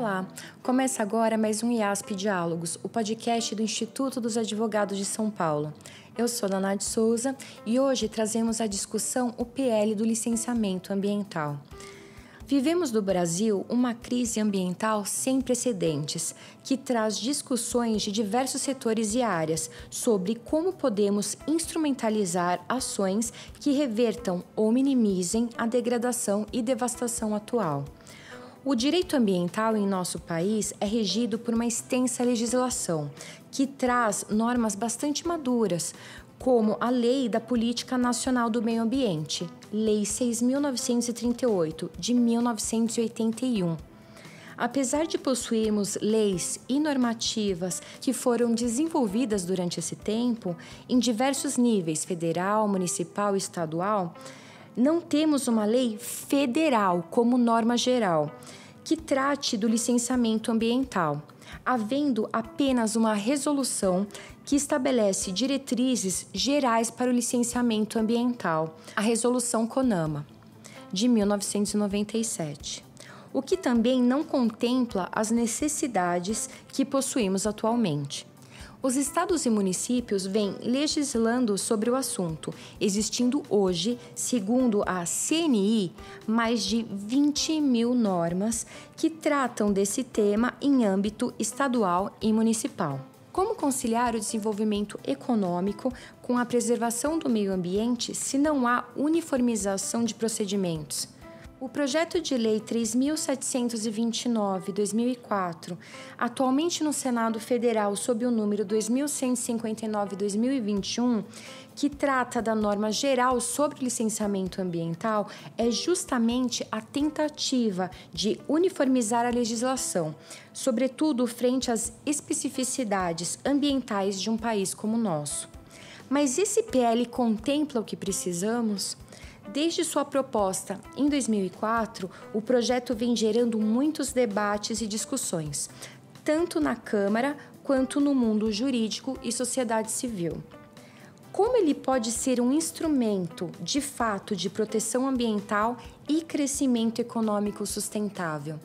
Olá, começa agora mais um IASP Diálogos, o podcast do Instituto dos Advogados de São Paulo. Eu sou Naná de Souza e hoje trazemos à discussão o PL do licenciamento ambiental. Vivemos no Brasil uma crise ambiental sem precedentes, que traz discussões de diversos setores e áreas sobre como podemos instrumentalizar ações que revertam ou minimizem a degradação e devastação atual. O direito ambiental em nosso país é regido por uma extensa legislação, que traz normas bastante maduras, como a Lei da Política Nacional do Meio Ambiente, Lei 6.938, de 1981. Apesar de possuirmos leis e normativas que foram desenvolvidas durante esse tempo, em diversos níveis, federal, municipal e estadual, não temos uma lei federal como norma geral, que trate do licenciamento ambiental, havendo apenas uma resolução que estabelece diretrizes gerais para o licenciamento ambiental, a Resolução CONAMA, de 1997, o que também não contempla as necessidades que possuímos atualmente. Os estados e municípios vêm legislando sobre o assunto, existindo hoje, segundo a CNI, mais de 20 mil normas que tratam desse tema em âmbito estadual e municipal. Como conciliar o desenvolvimento econômico com a preservação do meio ambiente se não há uniformização de procedimentos? O projeto de lei 3.729/2004, atualmente no Senado Federal sob o número 2159/2021, que trata da norma geral sobre licenciamento ambiental, é justamente a tentativa de uniformizar a legislação, sobretudo frente às especificidades ambientais de um país como o nosso. Mas esse PL contempla o que precisamos? Desde sua proposta em 2004, o projeto vem gerando muitos debates e discussões, tanto na Câmara quanto no mundo jurídico e sociedade civil. Como ele pode ser um instrumento, de fato, de proteção ambiental e crescimento econômico sustentável?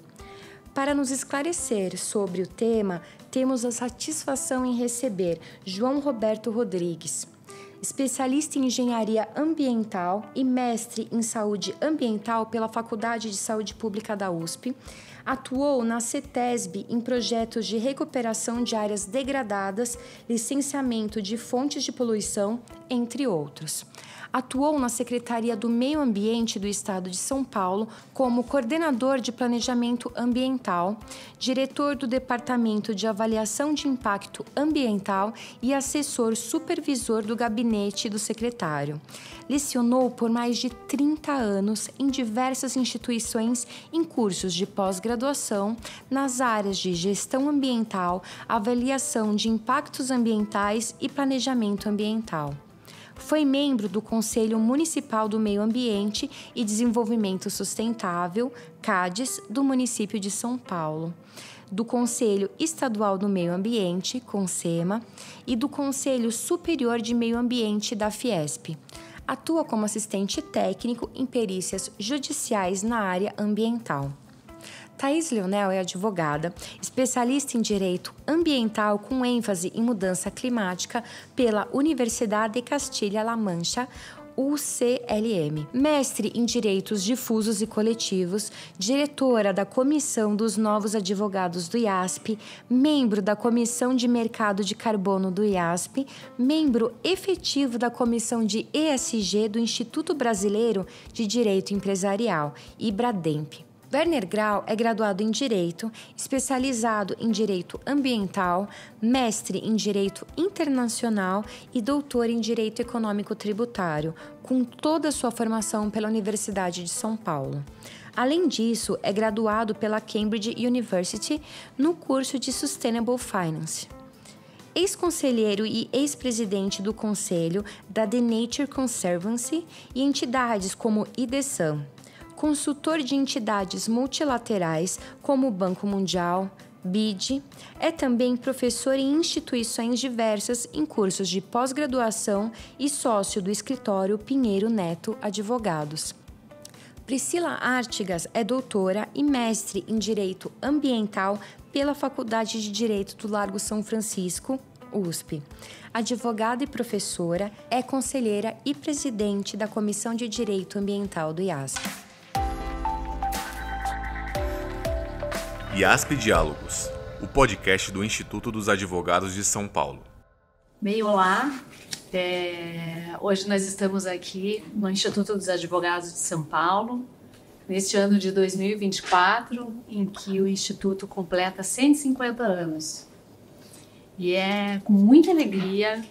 Para nos esclarecer sobre o tema, temos a satisfação em receber João Roberto Rodrigues, especialista em engenharia ambiental e mestre em saúde ambiental pela Faculdade de Saúde Pública da USP, atuou na CETESB em projetos de recuperação de áreas degradadas, licenciamento de fontes de poluição, entre outros. Atuou na Secretaria do Meio Ambiente do Estado de São Paulo como coordenador de planejamento ambiental, diretor do Departamento de Avaliação de Impacto Ambiental e assessor supervisor do gabinete do secretário. Lecionou por mais de 30 anos em diversas instituições em cursos de pós-graduação nas áreas de gestão ambiental, avaliação de impactos ambientais e planejamento ambiental. Foi membro do Conselho Municipal do Meio Ambiente e Desenvolvimento Sustentável, CADES, do município de São Paulo, do Conselho Estadual do Meio Ambiente, CONSEMA, e do Conselho Superior de Meio Ambiente da Fiesp. Atua como assistente técnico em perícias judiciais na área ambiental. Thaís Leonel é advogada, especialista em Direito Ambiental com ênfase em mudança climática pela Universidade de Castilha-La Mancha, UCLM. Mestre em Direitos Difusos e Coletivos, diretora da Comissão dos Novos Advogados do IASP, membro da Comissão de Mercado de Carbono do IASP, membro efetivo da Comissão de ESG do Instituto Brasileiro de Direito Empresarial, IBRADEMP. Werner Grau é graduado em Direito, especializado em Direito Ambiental, mestre em Direito Internacional e doutor em Direito Econômico Tributário, com toda a sua formação pela Universidade de São Paulo. Além disso, é graduado pela Cambridge University no curso de Sustainable Finance. Ex-conselheiro e ex-presidente do Conselho da The Nature Conservancy e entidades como IDESAM. Consultor de entidades multilaterais como o Banco Mundial, BID, é também professor em instituições diversas em cursos de pós-graduação e sócio do escritório Pinheiro Neto Advogados. Priscila Artigas é doutora e mestre em Direito Ambiental pela Faculdade de Direito do Largo São Francisco, USP. Advogada e professora, é conselheira e presidente da Comissão de Direito Ambiental do IASP. IASP Diálogos, o podcast do Instituto dos Advogados de São Paulo. Bem, olá. Hoje nós estamos aqui no Instituto dos Advogados de São Paulo, neste ano de 2024, em que o Instituto completa 150 anos. E é com muita alegria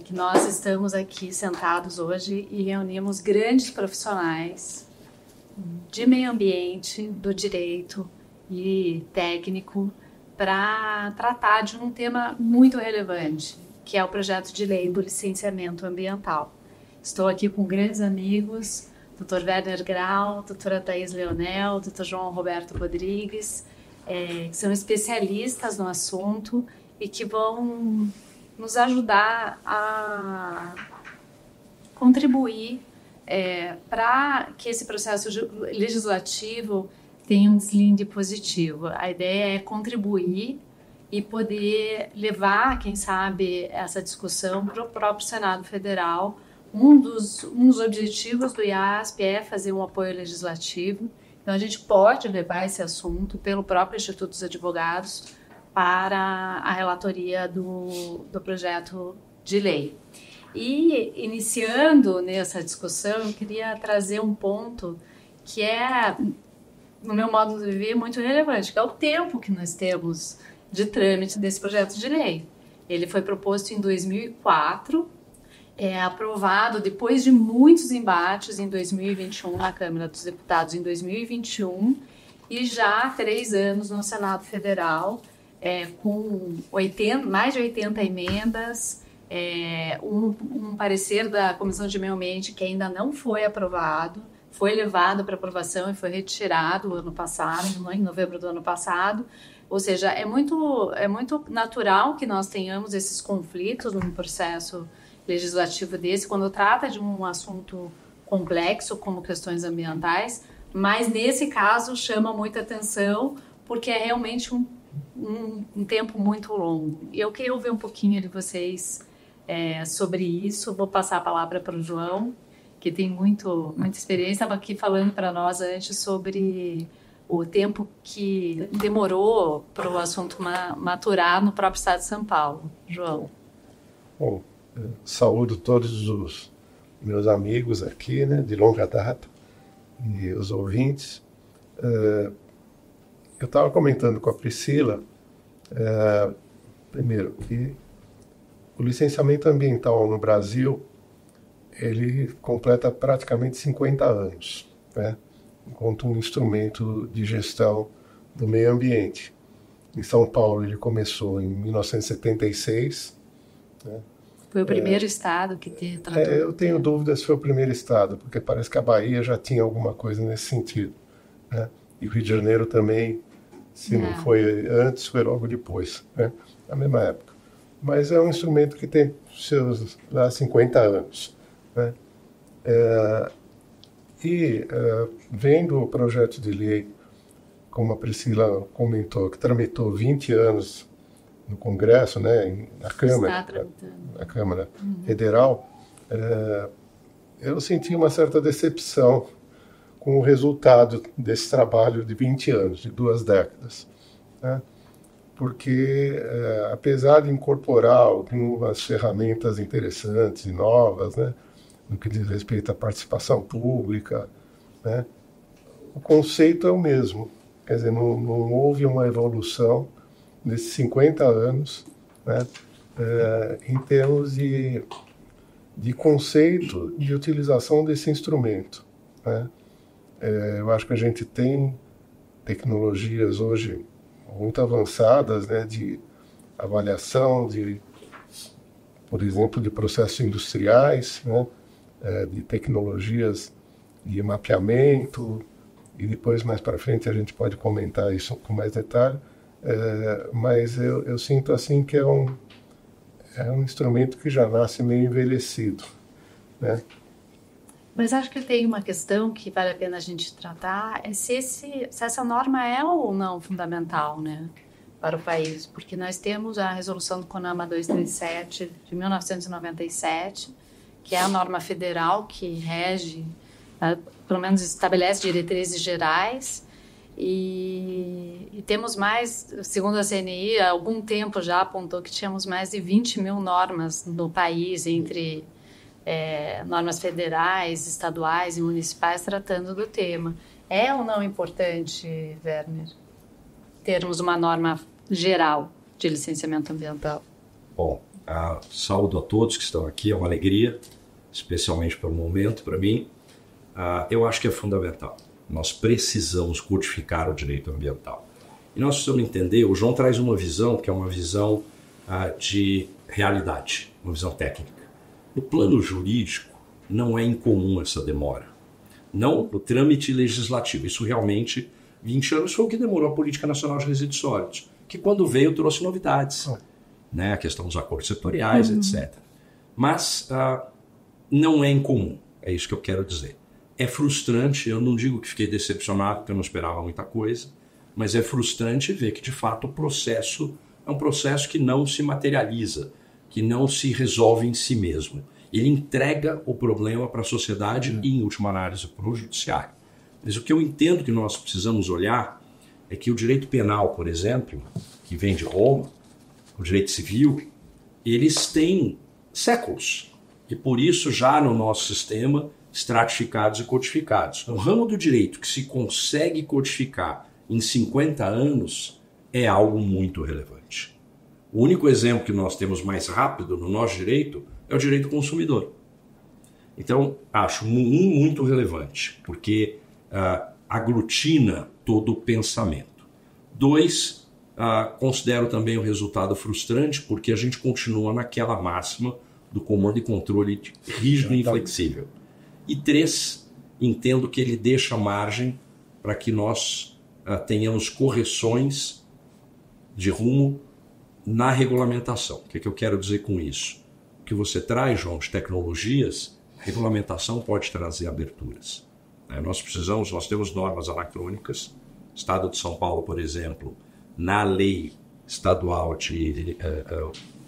que nós estamos aqui sentados hoje e reunimos grandes profissionais de meio ambiente, do direito e técnico para tratar de um tema muito relevante, que é o projeto de lei do licenciamento ambiental. Estou aqui com grandes amigos, Dr. Werner Grau, doutora Thaís Leonel, Dr. João Roberto Rodrigues, que são especialistas no assunto e que vão nos ajudar a contribuir para que esse processo legislativo tenha um deslinde positivo. A ideia é contribuir e poder levar, quem sabe, essa discussão para o próprio Senado Federal. Um dos objetivos do IASP é fazer um apoio legislativo. Então, a gente pode levar esse assunto pelo próprio Instituto dos Advogados para a relatoria do projeto de lei. E, iniciando nessa discussão, eu queria trazer um ponto que é, no meu modo de ver, muito relevante, que é o tempo que nós temos de trâmite desse projeto de lei. Ele foi proposto em 2004, aprovado depois de muitos embates em 2021 na Câmara dos Deputados, em 2021, e já há 3 anos no Senado Federal, com mais de 80 emendas, um parecer da Comissão de Meio Ambiente que ainda não foi aprovado, foi levado para aprovação e foi retirado ano passado, em novembro do ano passado. Ou seja, é muito natural que nós tenhamos esses conflitos num processo legislativo desse, quando trata de um assunto complexo, como questões ambientais, mas nesse caso chama muita atenção, porque é realmente um tempo muito longo. Eu queria ouvir um pouquinho de vocês sobre isso. Vou passar a palavra para o João, que tem muita experiência, estava aqui falando para nós antes sobre o tempo que demorou para o assunto maturar no próprio estado de São Paulo. João. Bom, saúdo todos os meus amigos aqui, né, de longa data, e os ouvintes. Eu estava comentando com a Priscila, primeiro, que o licenciamento ambiental no Brasil, ele completa praticamente 50 anos, né, enquanto um instrumento de gestão do meio ambiente. Em São Paulo ele começou em 1976. Né? Foi o primeiro estado que tratou? Eu tenho dúvidas se foi o primeiro estado, porque parece que a Bahia já tinha alguma coisa nesse sentido. Né? E o Rio de Janeiro também, se não foi antes, foi logo depois, né? Na mesma época. Mas é um instrumento que tem seus 50 anos. Né? Vendo o projeto de lei, como a Priscila comentou, que tramitou 20 anos no Congresso, né, na Câmara Federal, eu senti uma certa decepção com o resultado desse trabalho de 20 anos, de 2 décadas. Né? Porque, apesar de incorporar algumas ferramentas interessantes e novas, né, no que diz respeito à participação pública, né, o conceito é o mesmo. Quer dizer, não houve uma evolução nesses 50 anos, né, em termos de conceito de utilização desse instrumento. Né. Eu acho que a gente tem tecnologias hoje muito avançadas, né, de avaliação, por exemplo, de processos industriais, né, de tecnologias de mapeamento, e depois, mais para frente, a gente pode comentar isso com mais detalhe, mas eu sinto assim que é um instrumento que já nasce meio envelhecido, né? Mas acho que tem uma questão que vale a pena a gente tratar, é se essa norma é ou não fundamental, né, para o país. Porque nós temos a resolução do CONAMA 237 de 1997, que é a norma federal que rege, pelo menos estabelece diretrizes gerais, e temos mais, segundo a CNI, há algum tempo já apontou que tínhamos mais de 20 mil normas no país, entre normas federais, estaduais e municipais tratando do tema. É ou não importante, Werner, termos uma norma geral de licenciamento ambiental? Bom, saúdo a todos que estão aqui, é uma alegria, especialmente pelo momento, para mim. Eu acho que é fundamental. Nós precisamos codificar o direito ambiental. E nós precisamos entender, o João traz uma visão que é uma visão de realidade, uma visão técnica. No plano jurídico, não é incomum essa demora. Não no trâmite legislativo. Isso realmente, 20 anos foi o que demorou a Política Nacional de Resíduos Sólidos, que quando veio trouxe novidades, né? A questão dos acordos setoriais, etc. Mas não é incomum, é isso que eu quero dizer. É frustrante, eu não digo que fiquei decepcionado, porque eu não esperava muita coisa, mas é frustrante ver que, de fato, o processo é um processo que não se materializa, que não se resolve em si mesmo. Ele entrega o problema para a sociedade e, em última análise, para o judiciário. Mas o que eu entendo que nós precisamos olhar é que o direito penal, por exemplo, que vem de Roma, o direito civil, eles têm séculos. E, por isso, já no nosso sistema, estratificados e codificados. O ramo do direito que se consegue codificar em 50 anos é algo muito relevante. O único exemplo que nós temos mais rápido no nosso direito é o direito consumidor. Então, acho muito relevante, porque aglutina todo o pensamento. 2, considero também o resultado frustrante, porque a gente continua naquela máxima do comando e controle rígido e inflexível. E 3, entendo que ele deixa margem para que nós tenhamos correções de rumo na regulamentação. O que eu quero dizer com isso? O que você traz, João, de tecnologias, a regulamentação pode trazer aberturas. Nós temos normas anacrônicas. O Estado de São Paulo, por exemplo, na lei estadual de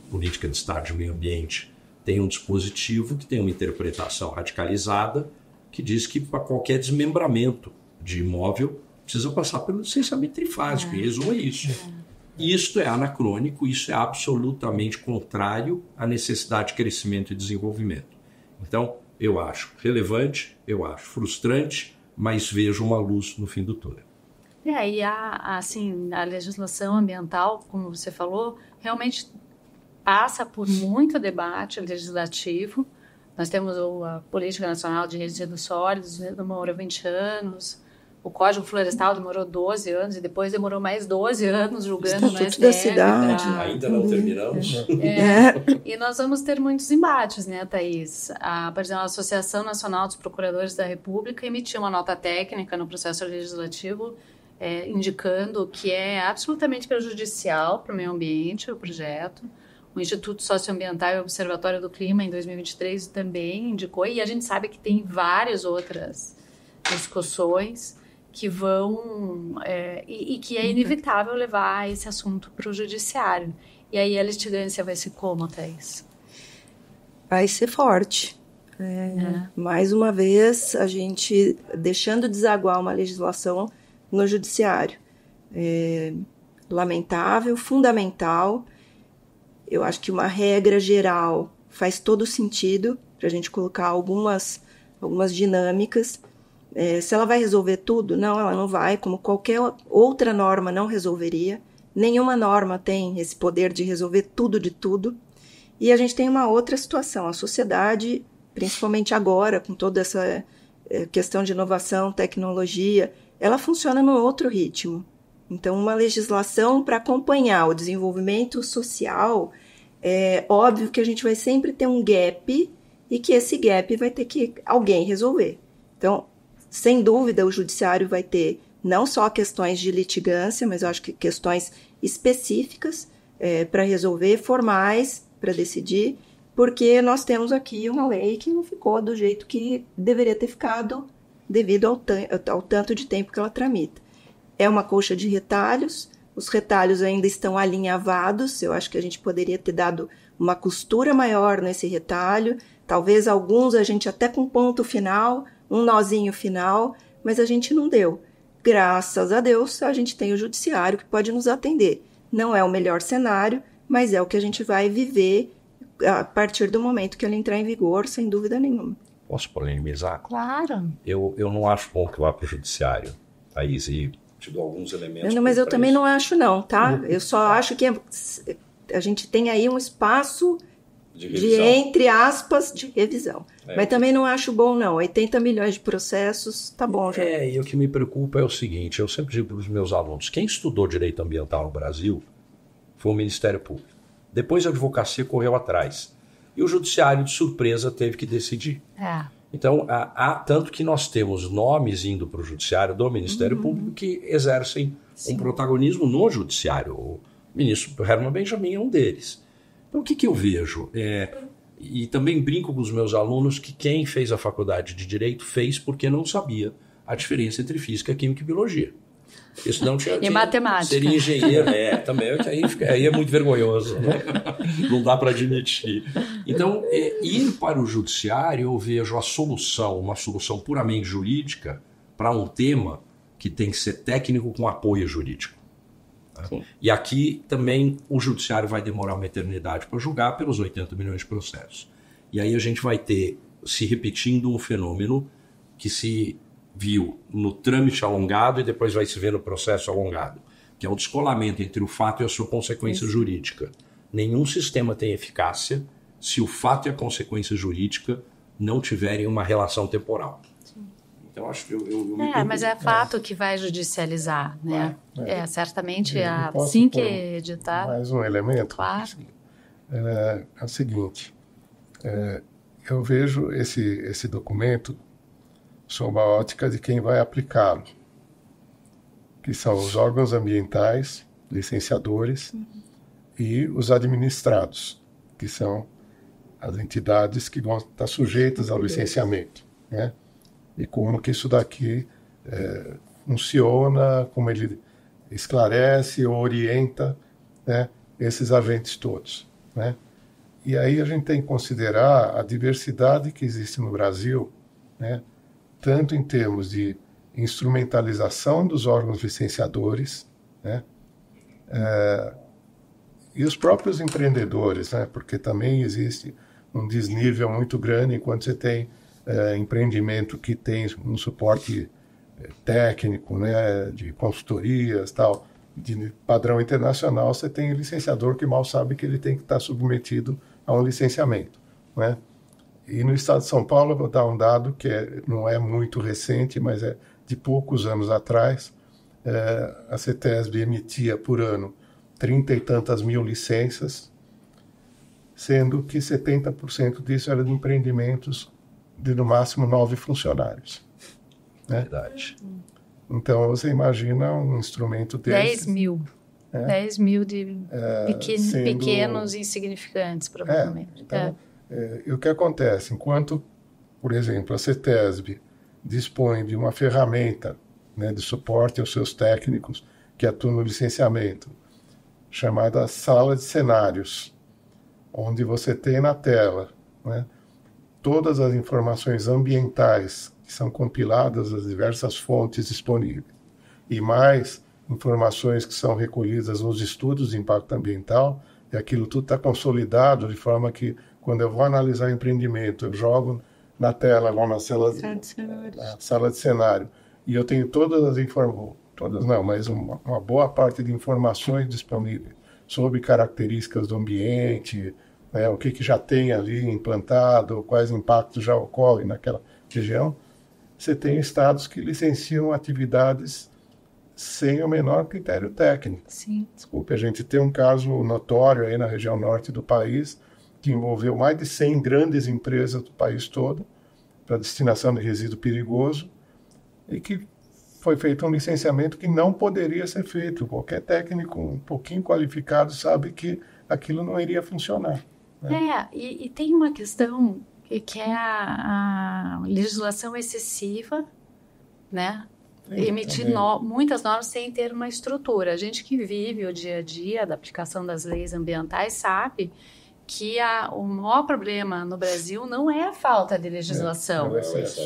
política de Estado de meio ambiente, tem um dispositivo que tem uma interpretação radicalizada que diz que para qualquer desmembramento de imóvel precisa passar pelo licenciamento trifásico. Em resumo, é isso. Isto é anacrônico, isso é absolutamente contrário à necessidade de crescimento e desenvolvimento. Então, eu acho relevante, eu acho frustrante, mas vejo uma luz no fim do túnel. E a legislação ambiental, como você falou, realmente passa por muito debate legislativo. Nós temos a Política Nacional de Resíduos Sólidos, demorou 20 anos. O Código Florestal demorou 12 anos e depois demorou mais 12 anos julgando no STF. Da cidade. Ainda não terminamos. E nós vamos ter muitos embates, né, Thaís? Por exemplo, a Associação Nacional dos Procuradores da República emitiu uma nota técnica no processo legislativo indicando que é absolutamente prejudicial para o meio ambiente o projeto. O Instituto Socioambiental e Observatório do Clima, em 2023, também indicou, e a gente sabe que tem várias outras discussões que vão e que é inevitável levar esse assunto para o judiciário. E aí a litigância vai ser como, Thaís? Vai ser forte. Mais uma vez, a gente deixando desaguar uma legislação no judiciário. Lamentável, fundamental. Eu acho que uma regra geral faz todo sentido para a gente colocar algumas dinâmicas. Se ela vai resolver tudo? Não, ela não vai, como qualquer outra norma não resolveria. Nenhuma norma tem esse poder de resolver tudo de tudo. E a gente tem uma outra situação. A sociedade, principalmente agora, com toda essa questão de inovação, tecnologia, ela funciona num outro ritmo. Então, uma legislação para acompanhar o desenvolvimento social, é óbvio que a gente vai sempre ter um gap e que esse gap vai ter que alguém resolver. Então, sem dúvida, o judiciário vai ter não só questões de litigância, mas eu acho que questões específicas para resolver, formais para decidir, porque nós temos aqui uma lei que não ficou do jeito que deveria ter ficado devido ao tanto de tempo que ela tramita. É uma colcha de retalhos, os retalhos ainda estão alinhavados, eu acho que a gente poderia ter dado uma costura maior nesse retalho, talvez alguns a gente até com ponto final, um nozinho final, mas a gente não deu. Graças a Deus, a gente tem o judiciário que pode nos atender. Não é o melhor cenário, mas é o que a gente vai viver a partir do momento que ele entrar em vigor, sem dúvida nenhuma. Posso polemizar? Claro. Eu não acho bom que vá para o judiciário, Thaís, e te dou alguns elementos. Mas eu também não acho não, tá? Eu só acho que a gente tem aí um espaço de entre aspas, de revisão. Mas também não acho bom não. 80 milhões de processos, tá bom já. E o que me preocupa é o seguinte, eu sempre digo para os meus alunos, quem estudou direito ambiental no Brasil foi o Ministério Público. Depois a advocacia correu atrás. E o judiciário, de surpresa, teve que decidir. Então, tanto que nós temos nomes indo para o judiciário do Ministério Público que exercem um protagonismo no judiciário. O ministro Herman Benjamin é um deles. Então, o que eu vejo? E também brinco com os meus alunos que quem fez a faculdade de Direito fez porque não sabia a diferença entre Física, Química e Biologia. Isso não tinha, e matemática. Seria engenheiro, também, aí é muito vergonhoso, né? Não dá para admitir. Então, ir para o judiciário, eu vejo a solução, uma solução puramente jurídica para um tema que tem que ser técnico com apoio jurídico. Né? E aqui também o judiciário vai demorar uma eternidade para julgar pelos 80 milhões de processos. E aí a gente vai ter se repetindo um fenômeno que se viu no trâmite alongado e depois vai se ver no processo alongado, que é o descolamento entre o fato e a sua consequência jurídica. Nenhum sistema tem eficácia se o fato e a consequência jurídica não tiverem uma relação temporal. Sim. Então, acho que mas é fato que vai judicializar, né? Certamente assim que editar. Mais um elemento. Claro. É o seguinte, eu vejo esse documento sob a ótica de quem vai aplicá-lo, que são os órgãos ambientais, licenciadores, e os administrados, que são as entidades que vão estar sujeitas ao licenciamento, né? E como que isso daqui funciona, como ele esclarece ou orienta, né, esses agentes todos, né? E aí a gente tem que considerar a diversidade que existe no Brasil, né, tanto em termos de instrumentalização dos órgãos licenciadores, né, e os próprios empreendedores, né, porque também existe um desnível muito grande enquanto você tem empreendimento que tem um suporte técnico, né, de consultorias, tal, de padrão internacional, você tem licenciador que mal sabe que ele tem que estar submetido a um licenciamento, né? E no estado de São Paulo, eu vou dar um dado que não é muito recente, mas é de poucos anos atrás, a CETESB emitia por ano 30 e tantas mil licenças, sendo que 70% disso era de empreendimentos de no máximo 9 funcionários. Né? Verdade. Então, você imagina um instrumento desse... 10 mil. 10 mil de pequenos e insignificantes, provavelmente. Então, e o que acontece? Enquanto, por exemplo, a CETESB dispõe de uma ferramenta, né, de suporte aos seus técnicos que atuam no licenciamento, chamada sala de cenários, onde você tem na tela, né, todas as informações ambientais que são compiladas das diversas fontes disponíveis, e mais informações que são recolhidas nos estudos de impacto ambiental, e aquilo tudo está consolidado de forma que, quando eu vou analisar o empreendimento, eu jogo na tela, vou na sala de cenário, e eu tenho todas as informações, todas não, mas uma boa parte de informações disponíveis sobre características do ambiente, né, o que já tem ali implantado, quais impactos já ocorrem naquela região. Você tem estados que licenciam atividades sem o menor critério técnico. Sim. Desculpe, a gente tem um caso notório aí na região norte do país, que envolveu mais de 100 grandes empresas do país todo, para destinação de resíduo perigoso, e que foi feito um licenciamento que não poderia ser feito. Qualquer técnico um pouquinho qualificado sabe que aquilo não iria funcionar. E tem uma questão que é a legislação excessiva, né? Emitir muitas normas sem ter uma estrutura. A gente que vive o dia a dia da aplicação das leis ambientais sabe que o maior problema no Brasil não é a falta de legislação,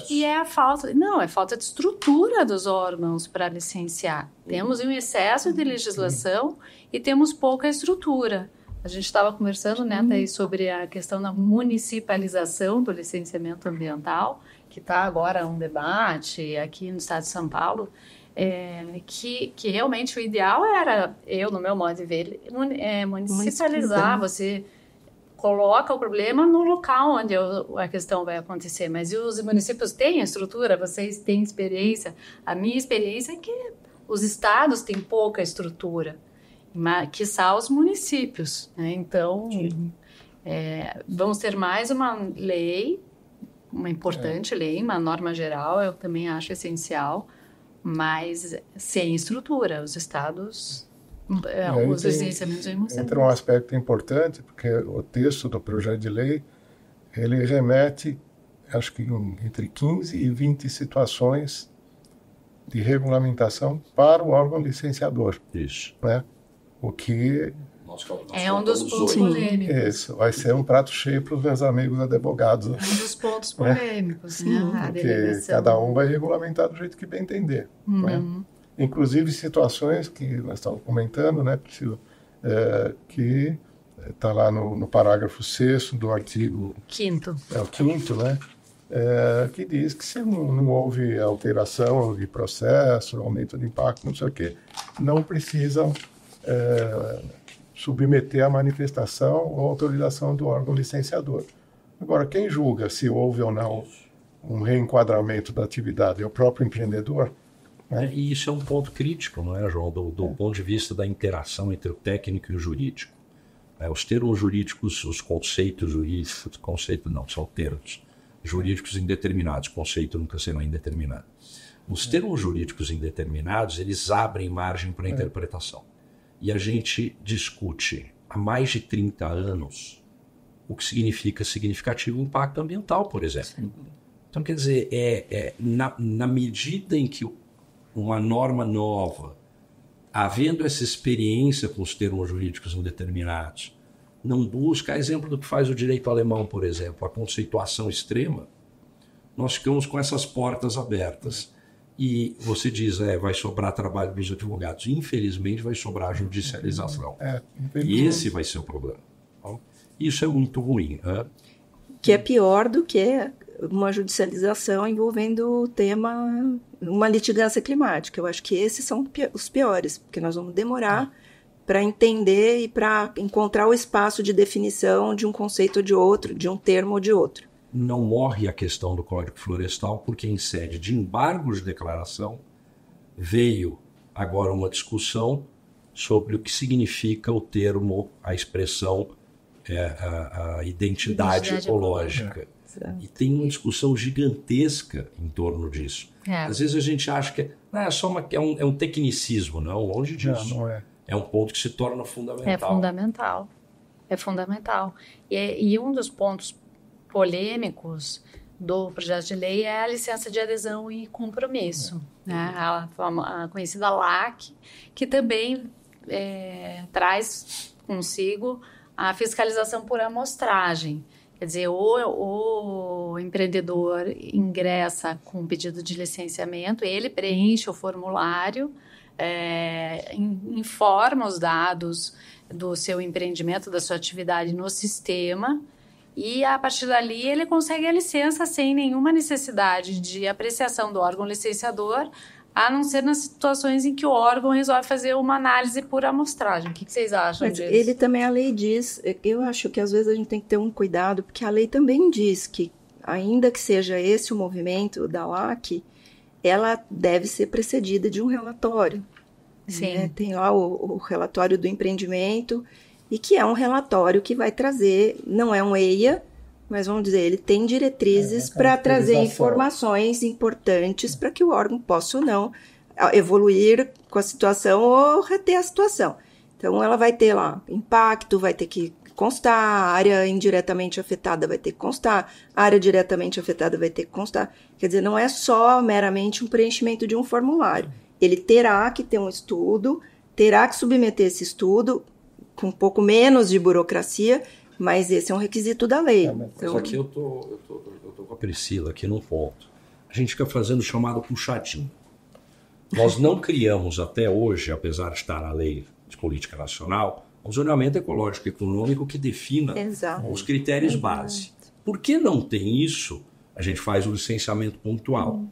e é a falta de estrutura dos órgãos para licenciar. Temos um excesso de legislação e temos pouca estrutura. A gente estava conversando, né, Thaís, sobre a questão da municipalização do licenciamento ambiental, que está agora um debate aqui no estado de São Paulo, que realmente o ideal era, no meu modo de ver, municipalizar. Você coloca o problema no local onde a questão vai acontecer. Mas e os municípios têm estrutura? Vocês têm experiência? A minha experiência é que os estados têm pouca estrutura, quiçá os municípios, né? Então, vamos ter mais uma lei, uma importante lei, uma norma geral, eu também acho essencial, mas sem estrutura. Os estados... os licenciamentos entra um aspecto importante, porque o texto do projeto de lei, ele remete, acho que entre 15 e 20 situações de regulamentação para o órgão licenciador. Isso. Né? O que... É um dos pontos polêmicos. Isso, vai ser um prato cheio para os meus amigos advogados. Um dos pontos polêmicos, né? Porque cada um vai regulamentar do jeito que bem entender. Né? Inclusive situações que nós estamos comentando, né, Priscila, que está lá no parágrafo 6º do artigo... 5º. O 5º, né? Que diz que se não houve alteração de processo, aumento de impacto, não sei o quê, não precisam submeter a manifestação ou autorização do órgão licenciador. Agora, quem julga se houve ou não um reenquadramento da atividade é o próprio empreendedor. E isso é um ponto crítico, não é, João? Do ponto de vista da interação entre o técnico e o jurídico. Os termos jurídicos, os conceitos jurídicos, são termos jurídicos indeterminados, conceito nunca será indeterminado. Os termos jurídicos indeterminados, eles abrem margem para a interpretação. E a gente discute há mais de 30 anos o que significa significativo impacto ambiental, por exemplo. Sim. Então, quer dizer, na medida em que uma norma nova, havendo essa experiência com os termos jurídicos indeterminados, não busca, a exemplo do que faz o direito alemão, por exemplo, a conceituação extrema, nós ficamos com essas portas abertas. E você diz, vai sobrar trabalho dos advogados. Infelizmente, vai sobrar a judicialização. E esse vai ser o problema. Isso é muito ruim. Que é pior do que uma judicialização envolvendo o tema, uma litigância climática. Eu acho que esses são os piores, porque nós vamos demorar para entender e para encontrar o espaço de definição de um conceito ou de outro, de um termo ou de outro. Não morre a questão do Código Florestal, porque em sede de embargos de declaração veio agora uma discussão sobre o que significa o termo, a expressão, a identidade ecológica. E tem uma discussão gigantesca em torno disso. Às vezes a gente acha que é um tecnicismo, não, longe disso. Não é. É um ponto que se torna fundamental. É fundamental. E um dos pontos polêmicos do projeto de lei é a licença de adesão e compromisso, né? A conhecida LAC, que também traz consigo a fiscalização por amostragem. Quer dizer, o empreendedor ingressa com um pedido de licenciamento, ele preenche o formulário, informa os dados do seu empreendimento, da sua atividade no sistema, e a partir dali ele consegue a licença sem nenhuma necessidade de apreciação do órgão licenciador, a não ser nas situações em que o órgão resolve fazer uma análise por amostragem. O que vocês acham disso? Ele também, a lei diz, eu acho que às vezes a gente tem que ter um cuidado, porque a lei também diz que, ainda que seja esse o movimento da LAC, ela deve ser precedida de um relatório. Sim. Né? Tem lá o relatório do empreendimento, e que é um relatório que vai trazer, não é um EIA, mas vamos dizer, ele tem diretrizes para trazer informações importantes para que o órgão possa ou não evoluir com a situação ou reter a situação. Então, ela vai ter lá impacto, vai ter que que constar, a área indiretamente afetada vai ter que constar, a área diretamente afetada vai ter que constar. Quer dizer, não é só meramente um preenchimento de um formulário. Ele terá que ter um estudo, terá que submeter esse estudo com um pouco menos de burocracia, mas esse é um requisito da lei. Então, aqui eu tô com a Priscila aqui num ponto. A gente fica fazendo o chamado puxadinho. Nós não criamos até hoje, apesar de estar na lei de política nacional, um zoneamento ecológico e econômico que defina os critérios base. Por que não tem isso? A gente faz o licenciamento pontual.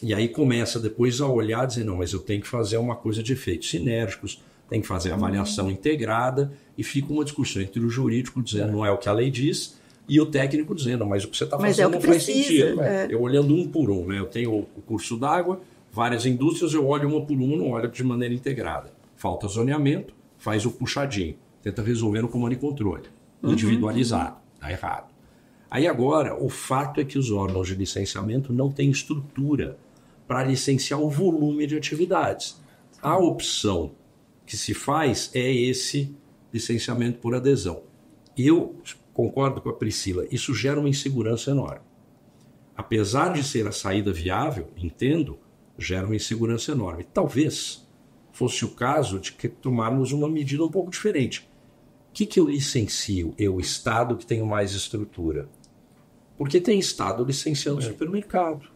E aí começa depois a olhar e dizer, não, mas eu tenho que fazer uma coisa de efeitos sinérgicos, tem que fazer avaliação integrada, e fica uma discussão entre o jurídico dizendo não é o que a lei diz, e o técnico dizendo, mas o que você está fazendo não faz sentido. Eu olhando um por um, né? Eu tenho o curso d'água, várias indústrias, eu olho uma por uma, não olho de maneira integrada. Falta zoneamento, faz o puxadinho, tenta resolver no comando e controle, individualizado, está errado. Aí agora, o fato é que os órgãos de licenciamento não têm estrutura para licenciar o volume de atividades. A opção que se faz é esse licenciamento por adesão. Eu concordo com a Priscila, isso gera uma insegurança enorme. Apesar de ser a saída viável, entendo, gera uma insegurança enorme. Talvez fosse o caso de que tomarmos uma medida um pouco diferente. O que eu licencio? O Estado que tem mais estrutura. Porque tem Estado licenciando supermercado.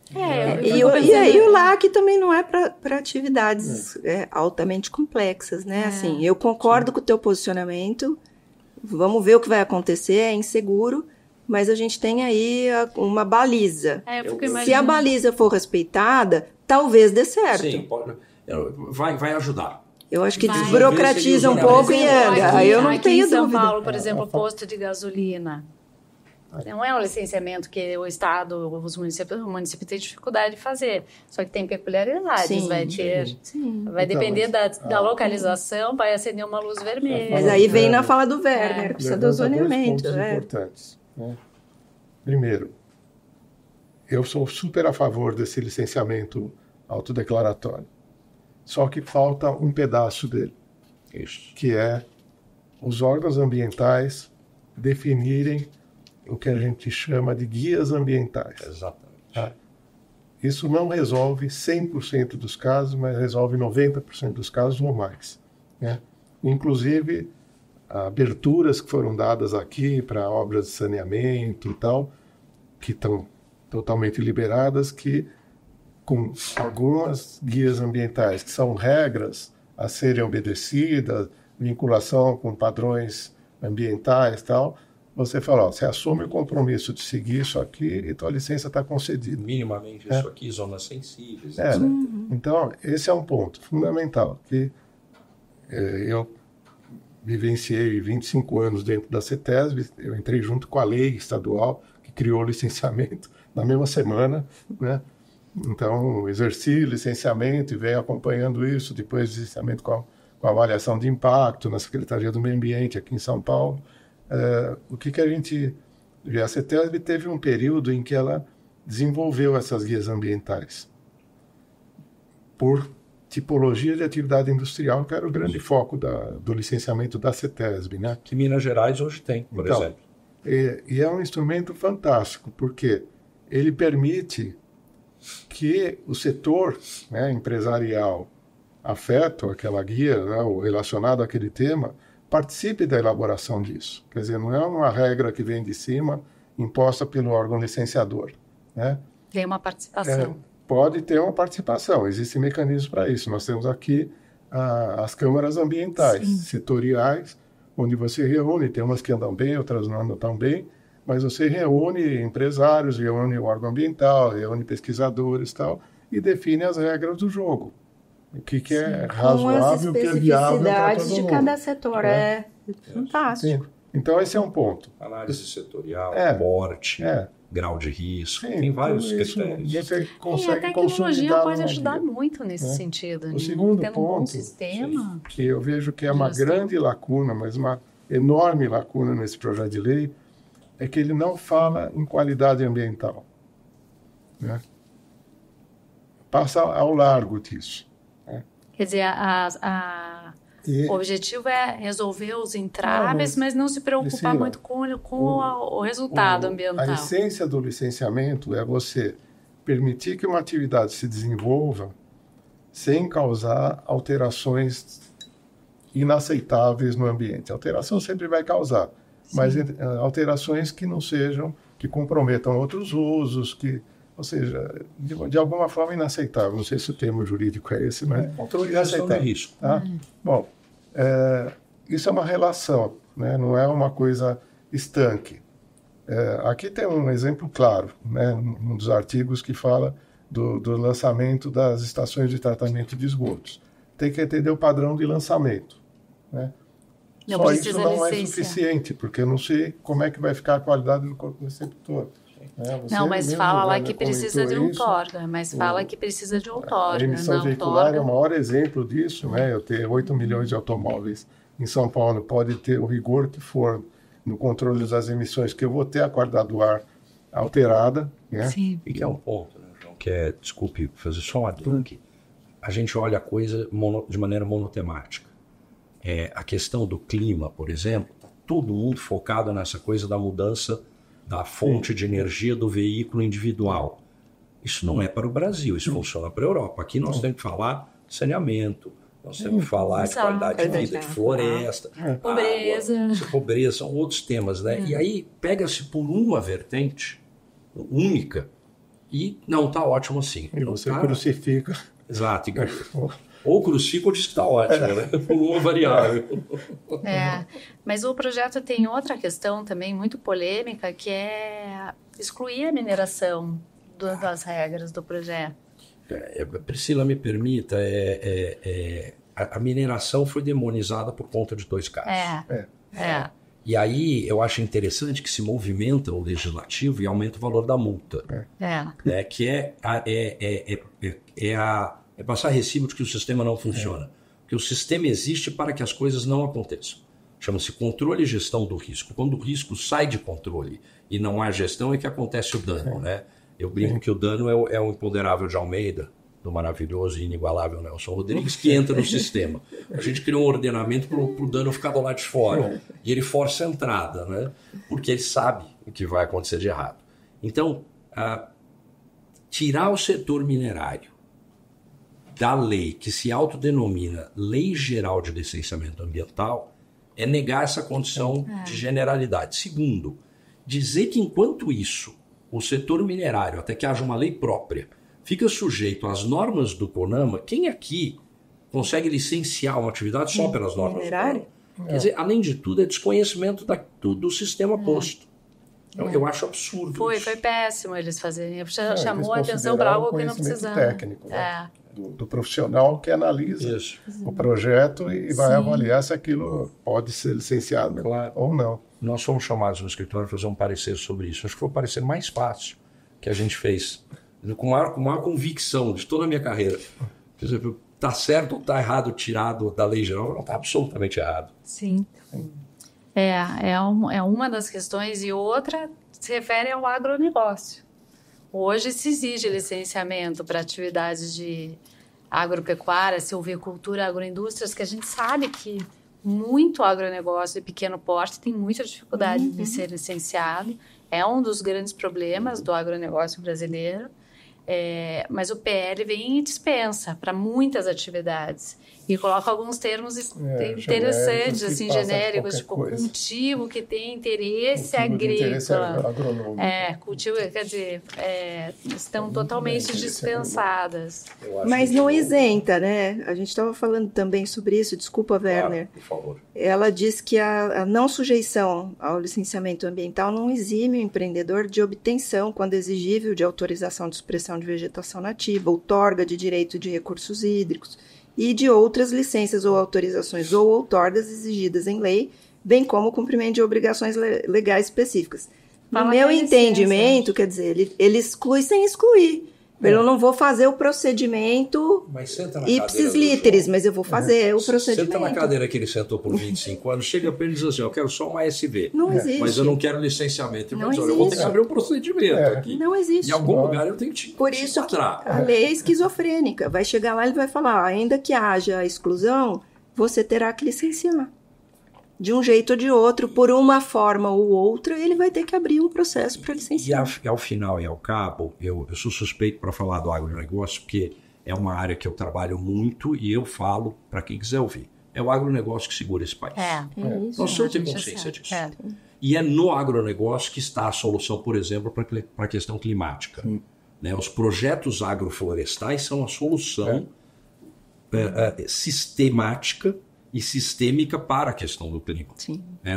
E aí o LAC também não é para atividades altamente complexas, né? Assim, eu concordo com o teu posicionamento, vamos ver o que vai acontecer, é inseguro, mas a gente tem aí uma baliza. Se a baliza for respeitada, talvez dê certo. Sim, vai ajudar. Eu acho que desburocratiza um pouco e anda. Eu não tenho dúvida. Em São Paulo, por exemplo, posto de gasolina. Não é um licenciamento que o Estado, os municípios têm dificuldade de fazer. Só que tem peculiaridades. Vai depender da localização, vai acender uma luz vermelha. Mas aí vem na fala do Werner, precisa do zoneamento. Dois pontos importantes. Né? Primeiro, eu sou super a favor desse licenciamento autodeclaratório. Só que falta um pedaço dele. Isso. Que é os órgãos ambientais definirem o que a gente chama de guias ambientais. Exatamente. Tá? Isso não resolve 100% dos casos, mas resolve 90% dos casos ou mais. Né? Inclusive, aberturas que foram dadas aqui para obras de saneamento e tal, que estão totalmente liberadas, que com algumas guias ambientais, que são regras a serem obedecidas, vinculação com padrões ambientais e tal, você fala, você assume o compromisso de seguir isso aqui e tua licença está concedida. Minimamente isso aqui, zonas sensíveis. Né? Então, esse é um ponto fundamental, que eu vivenciei 25 anos dentro da CETESB, eu entrei junto com a lei estadual, que criou o licenciamento na mesma semana, né? Então, exerci licenciamento e venho acompanhando isso, depois licenciamento com a avaliação de impacto na Secretaria do Meio Ambiente aqui em São Paulo. O que a gente vê? A CETESB teve um período em que ela desenvolveu essas guias ambientais por tipologia de atividade industrial, que era o grande foco do licenciamento da CETESB, né? Que Minas Gerais hoje tem, por exemplo. E é um instrumento fantástico, porque ele permite que o setor, né, empresarial afeto àquela guia, né, ou relacionado àquele tema, participe da elaboração disso. Quer dizer, não é uma regra que vem de cima, imposta pelo órgão licenciador. Né? Tem uma participação. Pode ter uma participação, existem mecanismos para isso. Nós temos aqui as câmaras ambientais, setoriais, onde você reúne, tem umas que andam bem, outras não andam tão bem, mas você reúne empresários, reúne o órgão ambiental, reúne pesquisadores e tal, e define as regras do jogo. O que é razoável, o que é viável para todo mundo. De cada setor, fantástico. Sim. Então, esse é um ponto. Análise setorial, porte, grau de risco, tem vários critérios. Você consegue a tecnologia pode ajudar muito nesse sentido. O segundo tendo ponto, um bom sistema, que eu vejo que é uma grande lacuna, mas uma enorme lacuna nesse projeto de lei, é que ele não fala em qualidade ambiental. Né? Passa ao largo disso. Quer dizer, O objetivo é resolver os entraves, mas não se preocupar muito com o resultado ambiental. A essência do licenciamento é você permitir que uma atividade se desenvolva sem causar alterações inaceitáveis no ambiente. A alteração sempre vai causar, mas alterações que não sejam, que comprometam outros usos, ou seja, de alguma forma inaceitável. Não sei se o termo jurídico é esse, mas controle de gestão de risco. Tá? Bom, isso é uma relação, né? Não é uma coisa estanque. Aqui tem um exemplo claro, né? Um dos artigos que fala do lançamento das estações de tratamento de esgotos. Tem que entender o padrão de lançamento, né? Só isso não é suficiente, porque eu não sei como é que vai ficar a qualidade do corpo receptor. Não, mas fala lá que precisa de outorga. A emissão veicular é o maior exemplo disso, né? Eu tenho 8 milhões de automóveis em São Paulo, pode ter o rigor que for no controle das emissões, que eu vou ter a qualidade do ar alterada, né? Sim. E que é um ponto, né, João, que é, desculpe fazer só um adendo aqui, a gente olha a coisa de maneira monotemática. A questão do clima, por exemplo, todo mundo focado nessa coisa da mudança da fonte de energia do veículo individual. Isso não é para o Brasil, isso funciona para a Europa. Aqui nós temos que falar de saneamento, nós temos que falar de qualidade de vida, de floresta, pobreza, são outros temas, né? E aí pega-se por uma vertente única e não está ótimo assim. E você crucifica. Exato. Ou crucifica ou diz que está ótimo, né? Por uma variável. Mas o projeto tem outra questão também muito polêmica, que é excluir a mineração das regras do projeto. Priscila, me permita, a mineração foi demonizada por conta de 2 casos. E aí eu acho interessante que se movimenta o legislativo e aumenta o valor da multa. Que é passar recibo de que o sistema não funciona. Porque o sistema existe para que as coisas não aconteçam. Chama-se controle e gestão do risco. Quando o risco sai de controle e não há gestão, é que acontece o dano, né? Eu brinco que o dano é o imponderável de Almeida, do maravilhoso e inigualável Nelson Rodrigues, que entra no sistema. A gente criou um ordenamento para o dano ficar do lado de fora. E ele força a entrada, né? Porque ele sabe o que vai acontecer de errado. Então, tirar o setor minerário da lei que se autodenomina Lei Geral de Licenciamento Ambiental é negar essa condição de generalidade. Segundo, dizer que enquanto isso, o setor minerário, até que haja uma lei própria, fica sujeito às normas do CONAMA, quem aqui consegue licenciar uma atividade só pelas normas minerário? do CONAMA? Quer dizer, além de tudo, é desconhecimento do sistema posto. Eu acho absurdo Foi péssimo eles fazerem. Chamou a atenção para algo que não precisava. Técnico, né? Do profissional que analisa o projeto e vai avaliar se aquilo pode ser licenciado ou não. Nós fomos chamados no escritório a fazer um parecer sobre isso. Acho que foi o parecer mais fácil que a gente fez, com maior convicção de toda a minha carreira. Por exemplo, está certo ou está errado tirado da lei geral? Não, está absolutamente errado. Sim. É uma das questões, e outra se refere ao agronegócio. Hoje se exige licenciamento para atividades de agropecuária, silvicultura, agroindústrias, que a gente sabe que muito agronegócio e pequeno porte tem muita dificuldade de ser licenciado. É um dos grandes problemas do agronegócio brasileiro. Mas o PL vem e dispensa para muitas atividades e coloca alguns termos interessantes, assim, genéricos, tipo cultivo que tem interesse agrícola. Cultivo, quer dizer, estão totalmente dispensadas. Mas não isenta, né? A gente estava falando também sobre isso, desculpa, Werner. Por favor. Ela diz que a não sujeição ao licenciamento ambiental não exime o empreendedor de obtenção, quando exigível, de autorização de supressão de vegetação nativa, outorga de direito de recursos hídricos e de outras licenças ou autorizações ou outorgas exigidas em lei, bem como o cumprimento de obrigações legais específicas. No meu entendimento, quer dizer, ele exclui sem excluir. Eu não vou fazer o procedimento ipsis literis, mas eu vou fazer o procedimento. Senta na cadeira que ele sentou por 25 anos, chega para ele e diz assim, eu quero só uma ASV, não existe. Mas eu não quero licenciamento. Ele diz, olha, eu vou ter que abrir um procedimento aqui. Não existe. Em algum lugar eu tenho que te Por isso que a lei é esquizofrênica. Vai chegar lá e ele vai falar, ainda que haja exclusão, você terá que licenciar. De um jeito ou de outro, por uma forma ou outra, ele vai ter que abrir um processo para licenciar. E ao final e ao cabo, eu sou suspeito para falar do agronegócio, porque é uma área que eu trabalho muito e eu falo para quem quiser ouvir. É o agronegócio que segura esse país. Isso. Nós temos que ter consciência disso. E é no agronegócio que está a solução, por exemplo, para a questão climática. Né? Os projetos agroflorestais são a solução sistemática e sistêmica para a questão do clima.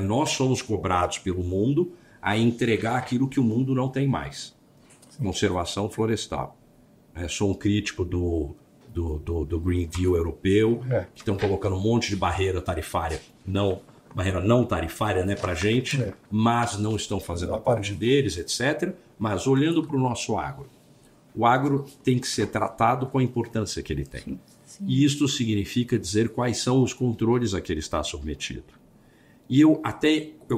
Nós somos cobrados pelo mundo a entregar aquilo que o mundo não tem mais. Conservação florestal. Sou um crítico do Green Deal europeu, que estão colocando um monte de barreira tarifária, barreira não tarifária, né, para a gente, mas não estão fazendo a parte deles, etc. Mas olhando para o nosso agro, o agro tem que ser tratado com a importância que ele tem. E isto significa dizer quais são os controles a que ele está submetido. E eu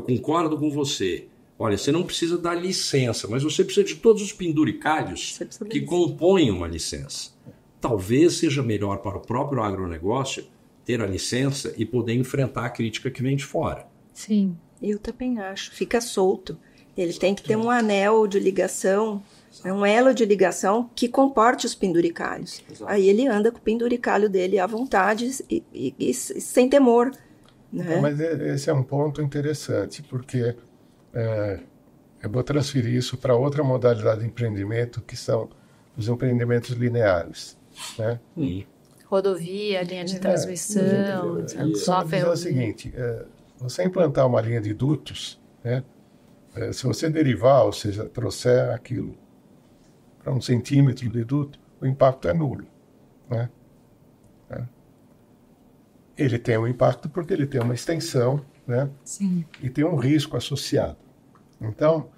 concordo com você. Olha, você não precisa dar licença, mas você precisa de todos os penduricalhos que compõem uma licença. Talvez seja melhor para o próprio agronegócio ter a licença e poder enfrentar a crítica que vem de fora. Sim. Eu também acho. Fica solto. Ele tem que ter um anel de ligação, um elo de ligação que comporte os penduricalhos. Exato. Aí ele anda com o penduricalho dele à vontade e sem temor. Né? Mas esse é um ponto interessante, porque eu vou transferir isso para outra modalidade de empreendimento, que são os empreendimentos lineares. Né? Rodovia, linha de transmissão, só ferrovia. É o seguinte, você implantar uma linha de dutos, né? Se você derivar, ou seja, trouxer aquilo para 1 centímetro de duto, o impacto é nulo. Né? Ele tem um impacto porque ele tem uma extensão, né? Sim. E tem um risco associado. Então,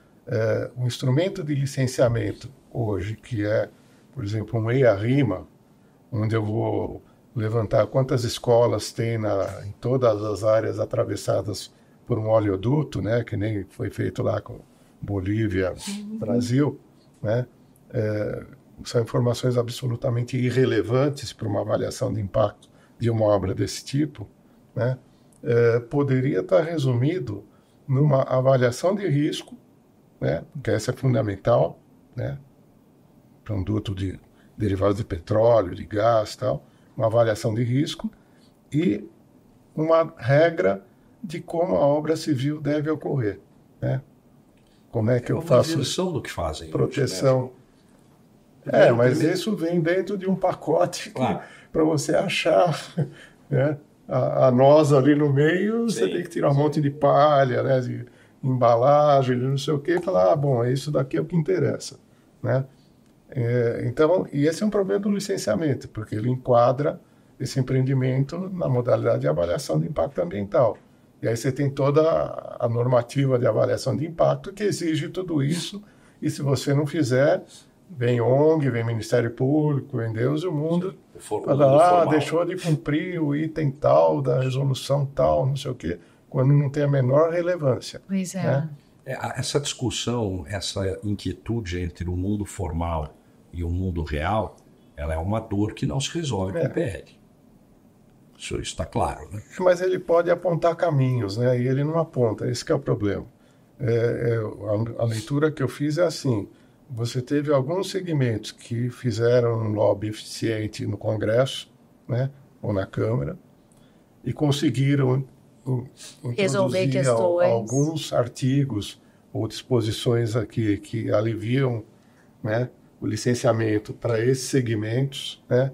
o instrumento de licenciamento hoje, que é, por exemplo, um EIA-RIMA, onde eu vou levantar quantas escolas tem em todas as áreas atravessadas por um oleoduto, né, que nem foi feito lá com Bolívia, Brasil, né, são informações absolutamente irrelevantes para uma avaliação de impacto de uma obra desse tipo, né, poderia estar resumido numa avaliação de risco, né, que essa é fundamental, né, para um duto de derivados de petróleo, de gás, tal, uma avaliação de risco e uma regra de como a obra civil deve ocorrer, né? Como é que eu faço uma versão do que fazem proteção? Mas isso vem dentro de um pacote para você achar, né? A nós ali no meio, você tem que tirar um monte de palha, né? De embalagem, de não sei o quê, e falar, bom, isso daqui é o que interessa, né? Então, e esse é um problema do licenciamento, porque ele enquadra esse empreendimento na modalidade de avaliação de impacto ambiental. E aí você tem toda a normativa de avaliação de impacto que exige tudo isso, e se você não fizer, vem ONG, vem Ministério Público, vem Deus e o mundo, fala, deixou de cumprir o item tal, da resolução tal, não sei o quê, quando não tem a menor relevância. Pois é. Né? Essa discussão, essa inquietude entre o mundo formal e o mundo real, ela é uma dor que não se resolve com o PL. Isso está claro, né? Mas ele pode apontar caminhos, né? E ele não aponta, esse que é o problema. A leitura que eu fiz é assim, você teve alguns segmentos que fizeram um lobby eficiente no Congresso, né? Ou na Câmara, e conseguiram resolver introduzir alguns artigos ou disposições aqui que aliviam, né, o licenciamento para esses segmentos, né?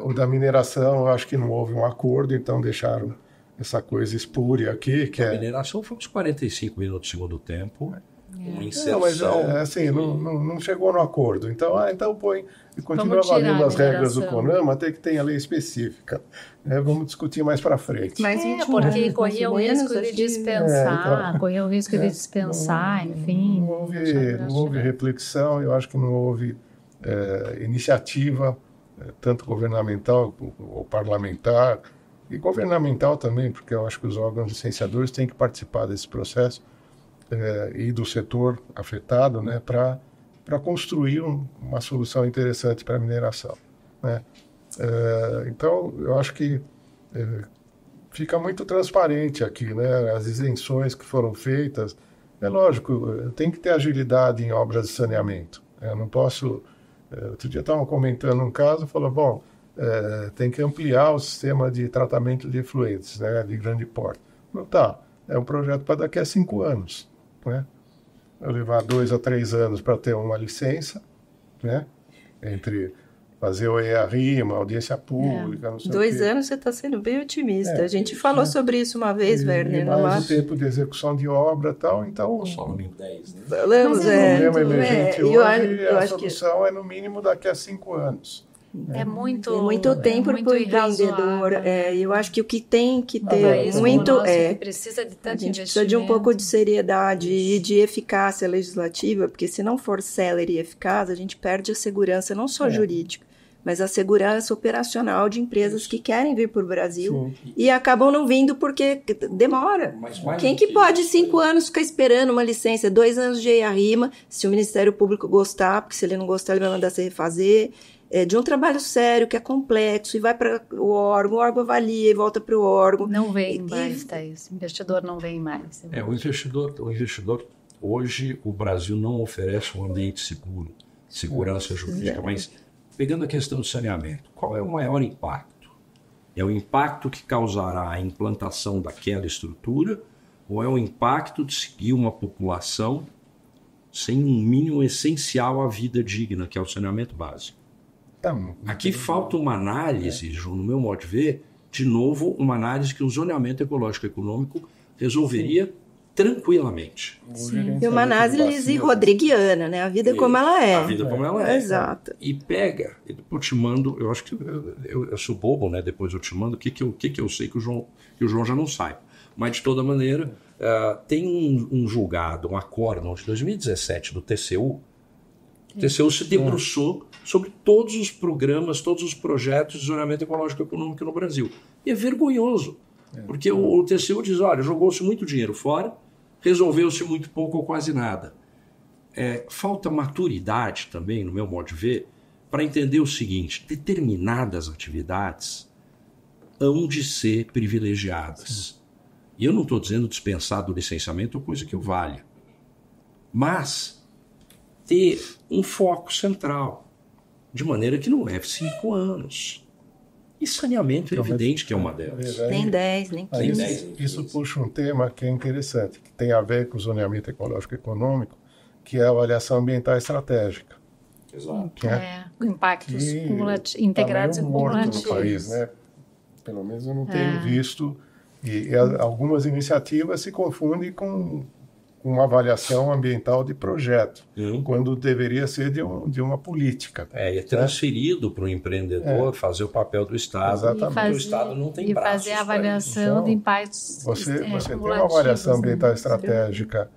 O da mineração, eu acho que não houve um acordo, então deixaram essa coisa espúria aqui. A mineração foi uns 45 minutos do segundo tempo, uma inserção. Mas assim, não chegou no acordo. Então põe, continua valendo as regras do CONAMA, até que tenha lei específica. Vamos discutir mais para frente. Mas porque corria o risco de dispensar, corria o risco de dispensar, enfim. Não houve reflexão, eu acho que não houve iniciativa, tanto governamental ou parlamentar, e governamental também, porque eu acho que os órgãos licenciadores têm que participar desse processo, e do setor afetado, né, para construir uma solução interessante para a mineração, né? Então, eu acho que fica muito transparente aqui, né? As isenções que foram feitas. É lógico, tem que ter agilidade em obras de saneamento. Eu não posso... Outro dia estavam comentando um caso, falou, bom, tem que ampliar o sistema de tratamento de efluentes, né, de grande porte. Não, tá, é um projeto para daqui a 5 anos, né? Vai levar 2 a 3 anos para ter uma licença, né? Entre fazer o EA-RIMA, audiência pública, não sei 2 o quê. anos você está sendo bem otimista. A gente falou sobre isso uma vez, Werner. E mais o tempo de execução de obra e tal, então... Só no mínimo 10, né? Falamos, O problema emergente hoje, eu a acho solução é no mínimo daqui a 5 anos. É muito tempo para o empreendedor. Eu acho que o que tem que ter muito que precisa de tanto a gente precisa de um pouco de seriedade e de eficácia legislativa, porque se não for célere e eficaz, a gente perde a segurança não só jurídica, mas a segurança operacional de empresas que querem vir para o Brasil e acabam não vindo porque demora. Quem que pode 5 anos ficar esperando uma licença, 2 anos de EIA-RIMA, se o Ministério Público gostar, porque se ele não gostar ele vai mandar você refazer, de um trabalho sério, que é complexo, e vai para o órgão avalia e volta para o órgão. Não vem mais, Thaís. O investidor não vem mais. O investidor, hoje o Brasil não oferece um ambiente seguro, segurança jurídica, mas pegando a questão do saneamento, qual é o maior impacto? É o impacto que causará a implantação daquela estrutura ou é o impacto de seguir uma população sem um mínimo essencial à vida digna, que é o saneamento básico? Aqui falta uma análise, João, no meu modo de ver, de novo, uma análise que o zoneamento ecológico e econômico resolveria tranquilamente. E uma análise rodriguiana, né? A vida como ela é. A vida como ela é. Exato. E pega, depois te mando, eu acho que eu sou bobo, né? Depois eu te mando o que eu sei que o João já não saiba. Mas, de toda maneira, tem um julgado, um acórdão de 2017 do TCU. O TCU se debruçou sobre todos os programas, todos os projetos de zoneamento ecológico e econômico no Brasil. E é vergonhoso, porque o TCU diz, olha, jogou-se muito dinheiro fora, resolveu-se muito pouco ou quase nada. Falta maturidade também, no meu modo de ver, para entender o seguinte, determinadas atividades hão de ser privilegiadas. E eu não estou dizendo dispensar do licenciamento ou coisa que eu valha, mas ter um foco central, de maneira que não leve 5 anos. E saneamento é evidente que é uma delas. Nem 10, nem 15. Isso puxa um tema que é interessante, que tem a ver com o zoneamento ecológico e econômico, que é a avaliação ambiental estratégica. Exato. Impactos integrados e cumulativos. No país, né? Pelo menos eu não tenho visto. E algumas iniciativas se confundem com uma avaliação ambiental de projeto, quando deveria ser de uma política. É transferido para o empreendedor fazer o papel do Estado. Exatamente. O Estado não tem braços. E fazer a avaliação de impactos Você tem uma avaliação ambiental estratégica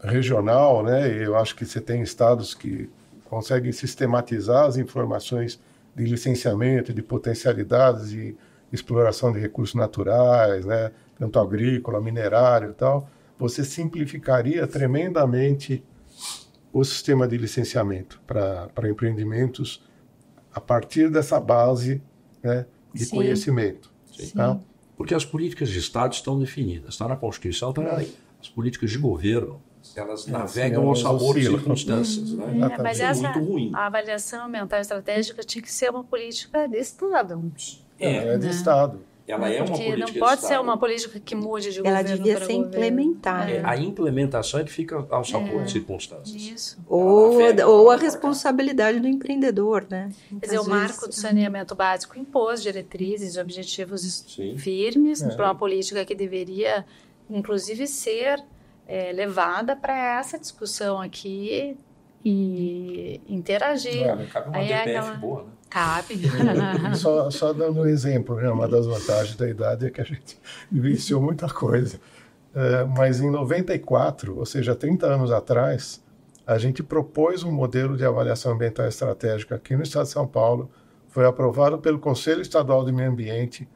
regional, né? E eu acho que você tem estados que conseguem sistematizar as informações de licenciamento, de potencialidades de exploração de recursos naturais, né? Tanto agrícola, minerário e tal. Você simplificaria tremendamente o sistema de licenciamento para empreendimentos a partir dessa base, né, de conhecimento. Tá? Porque as políticas de Estado estão definidas, está na Constituição, está na lei. As políticas de governo, elas navegam ao sabor de circunstâncias. Né? Mas essa a avaliação ambiental estratégica tinha que ser uma política de Estado. É de Estado. Ela é uma política não pode ser uma política que mude de governo para governo. Ela devia ser implementada. A implementação é que fica ao sabor de circunstâncias. Isso. Ou a responsabilidade do empreendedor, né? Quer dizer, o marco do saneamento básico impôs diretrizes e objetivos firmes para uma política que deveria, inclusive, ser levada para essa discussão aqui e interagir. Cabe uma DPF boa, né? Cabe. Só dando um exemplo, né? Uma das vantagens da idade é que a gente vivenciou muita coisa. Mas em 94, ou seja, 30 anos atrás, a gente propôs um modelo de avaliação ambiental estratégica aqui no estado de São Paulo, foi aprovado pelo Conselho Estadual de Meio Ambiente,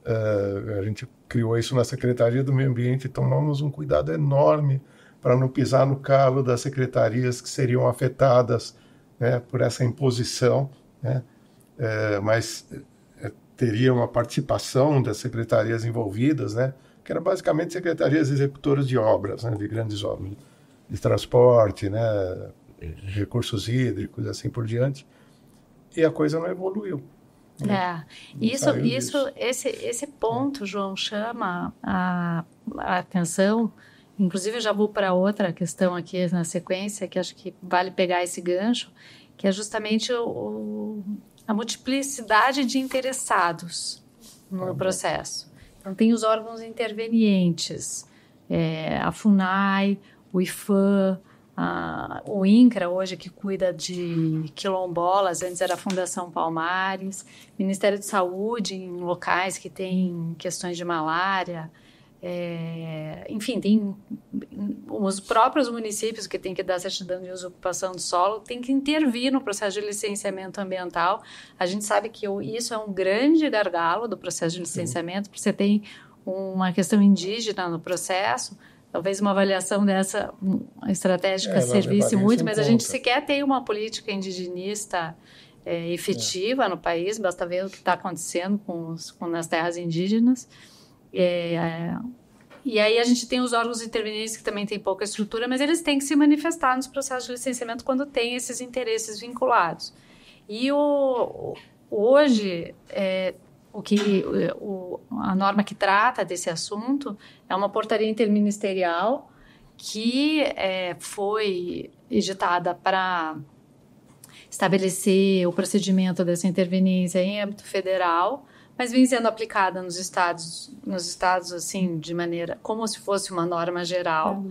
a gente criou isso na Secretaria do Meio Ambiente e tomamos um cuidado enorme para não pisar no calo das secretarias que seriam afetadas, né, por essa imposição, né? Mas teria uma participação das secretarias envolvidas, né? Que eram basicamente secretarias executoras de obras, né? De grandes obras, de transporte, né? Recursos hídricos, assim por diante. E a coisa não evoluiu. Esse ponto, João, chama a atenção. Inclusive, eu já vou para outra questão aqui na sequência, que acho que vale pegar esse gancho, que é justamente a multiplicidade de interessados no processo. Então, tem os órgãos intervenientes, a FUNAI, o IFAM, o INCRA, hoje, que cuida de quilombolas, antes era a Fundação Palmares, Ministério de Saúde, em locais que têm questões de malária, enfim, tem os próprios municípios que têm que dar certidão de uso e ocupação do solo, tem que intervir no processo de licenciamento ambiental. A gente sabe que isso é um grande gargalo do processo de licenciamento, porque você tem uma questão indígena no processo. Talvez uma avaliação dessa estratégica servisse muito, mas a gente sequer tem uma política indigenista efetiva no país, basta ver o que está acontecendo nas terras indígenas. E aí a gente tem os órgãos intervenientes que também têm pouca estrutura, mas eles têm que se manifestar nos processos de licenciamento quando tem esses interesses vinculados. E hoje... a norma que trata desse assunto é uma portaria interministerial que foi editada para estabelecer o procedimento dessa interveniência em âmbito federal, mas vem sendo aplicada nos estados assim, de maneira como se fosse uma norma geral.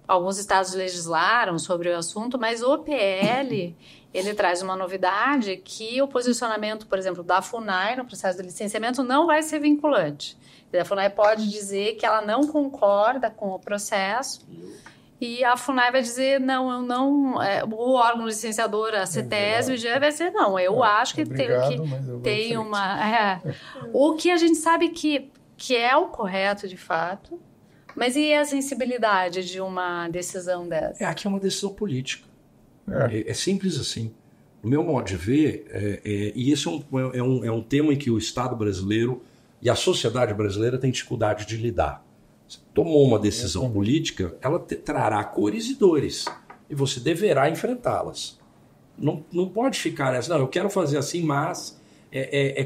Alguns estados legislaram sobre o assunto, mas o PL ele traz uma novidade que o posicionamento, por exemplo, da FUNAI no processo de licenciamento não vai ser vinculante. A FUNAI pode dizer que ela não concorda com o processo e a FUNAI vai dizer, o órgão licenciador, a CETESB, vai dizer, não, eu acho que tem uma... O que a gente sabe que é o correto, de fato, mas e a sensibilidade de uma decisão dessa? Aqui é uma decisão política. É simples assim. No meu modo de ver, e esse é um tema em que o Estado brasileiro e a sociedade brasileira têm dificuldade de lidar. Você tomou uma decisão política, ela trará cores e dores, e você deverá enfrentá-las. Não pode ficar nessa, não, eu quero fazer assim, mas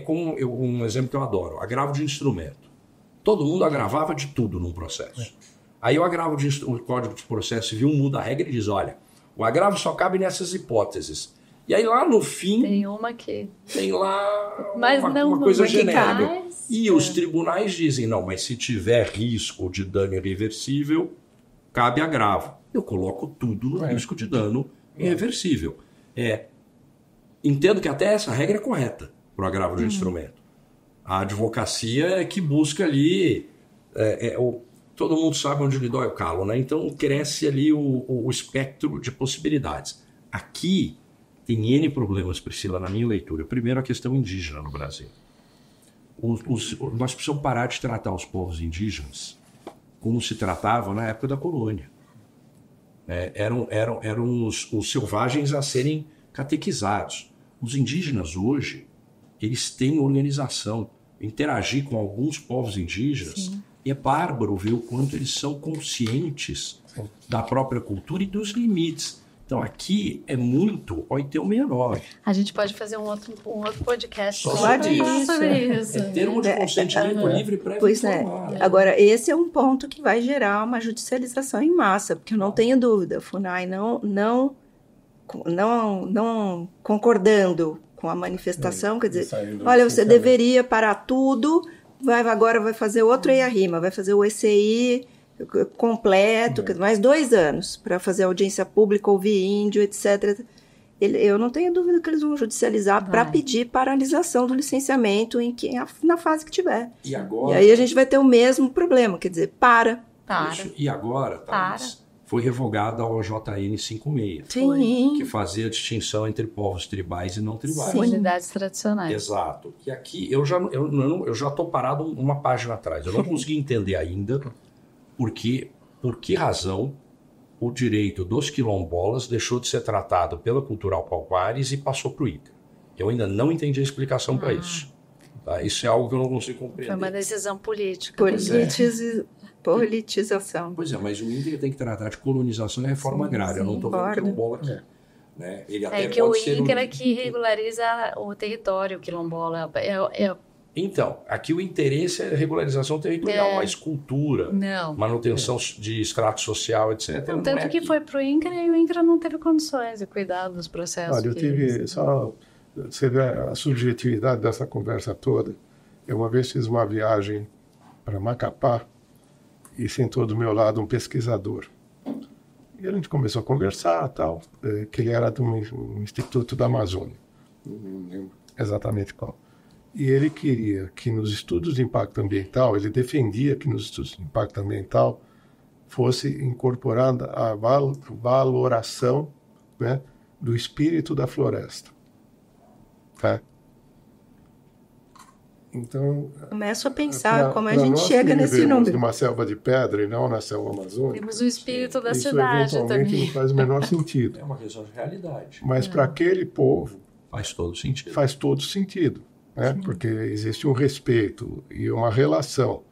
como um exemplo que eu adoro, agravo de instrumento. Todo mundo agravava de tudo num processo. Aí o Código de Processo Civil muda a regra e diz, olha, o agravo só cabe nessas hipóteses. E aí lá no fim... Tem lá uma coisa genérica. E os tribunais dizem, não, mas se tiver risco de dano irreversível, cabe agravo. Eu coloco tudo no risco de dano irreversível. Entendo que até essa regra é correta para o agravo de instrumento. A advocacia é que busca ali... todo mundo sabe onde lhe dói o calo, né? Então cresce ali o espectro de possibilidades. Aqui tem N problemas, Priscila, na minha leitura. Primeiro, a questão indígena no Brasil. Nós precisamos parar de tratar os povos indígenas como se tratavam na época da colônia. Eram os selvagens a serem catequizados. Os indígenas hoje, eles têm organização. Interagir com alguns povos indígenas é bárbaro ver o quanto eles são conscientes da própria cultura e dos limites. Então aqui é muito 869. A gente pode fazer um outro podcast sobre isso. Termo de consentimento livre prévio informado. Agora, esse é um ponto que vai gerar uma judicialização em massa, porque eu não tenho dúvida, a FUNAI não concordando com a manifestação, quer dizer, olha, você deveria parar tudo, agora vai fazer outro EIA-RIMA, vai fazer o ECI completo, mais 2 anos para fazer audiência pública, ouvir índio, etc. Eu não tenho dúvida que eles vão judicializar para pedir paralisação do licenciamento na fase que tiver. E aí a gente vai ter o mesmo problema, quer dizer, para. E agora, foi revogada a OJN 56, que fazia a distinção entre povos tribais e não tribais. Comunidades tradicionais. Exato. E aqui eu já estou parado uma página atrás. Eu não consegui entender ainda por que razão o direito dos quilombolas deixou de ser tratado pela Cultural Palmares e passou para o INCRA. Eu ainda não entendi a explicação para isso. Tá? Isso é algo que eu não consigo compreender. Foi uma decisão política. Politização. Pois é, mas o INCRA tem que tratar de colonização e reforma agrária. Eu não estou falando quilombola aqui. Né? Ele até que o INCRA que regulariza o território quilombola. Então, aqui o interesse é a regularização territorial, mas cultura, manutenção de extrato social, etc. Tanto que foi para o INCRA e o INCRA não teve condições de cuidar dos processos. Olha, eu tive só... Você vê a subjetividade dessa conversa toda. Eu uma vez fiz uma viagem para Macapá e sentou do meu lado um pesquisador. E a gente começou a conversar, tal, que ele era de um instituto da Amazônia. Não lembro exatamente qual. E ele queria que nos estudos de impacto ambiental, ele defendia que nos estudos de impacto ambiental fosse incorporada a valoração, né, do espírito da floresta. Tá? Então, começo a pensar como a gente chega nesse número. De uma selva de pedra e não na selva amazônica. Temos o espírito da isso cidade eventualmente também. Não faz o menor sentido. É uma questão de realidade. Mas para aquele povo faz todo sentido. Faz todo sentido, né? Porque existe um respeito e uma relação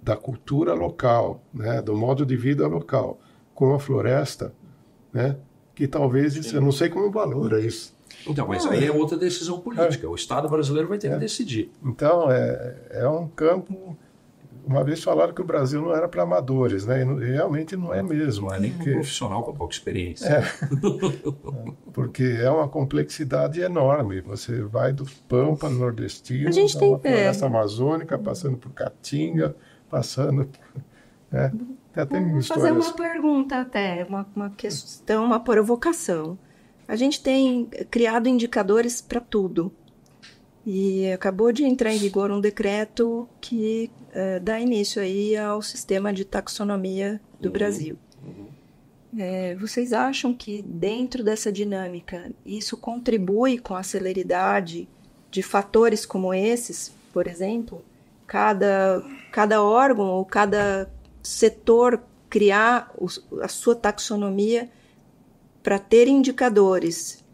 da cultura local, né? Do modo de vida local com a floresta, né? Que talvez eu não sei como valora isso. Então, mas aí é outra decisão política. O Estado brasileiro vai ter que decidir. Então, é um campo... Uma vez falaram que o Brasil não era para amadores, né? E realmente não é mesmo. Não é nem um profissional com pouca experiência. Porque é uma complexidade enorme. Você vai do Pampa nordestino, da floresta amazônica, passando por Caatinga, passando... Vou fazer uma pergunta até, uma questão, uma provocação. A gente tem criado indicadores para tudo. E acabou de entrar em vigor um decreto que dá início aí ao sistema de taxonomia do Brasil. Vocês acham que dentro dessa dinâmica isso contribui com a celeridade de fatores como esses? Por exemplo, cada órgão ou cada setor criar a sua taxonomia para ter indicadores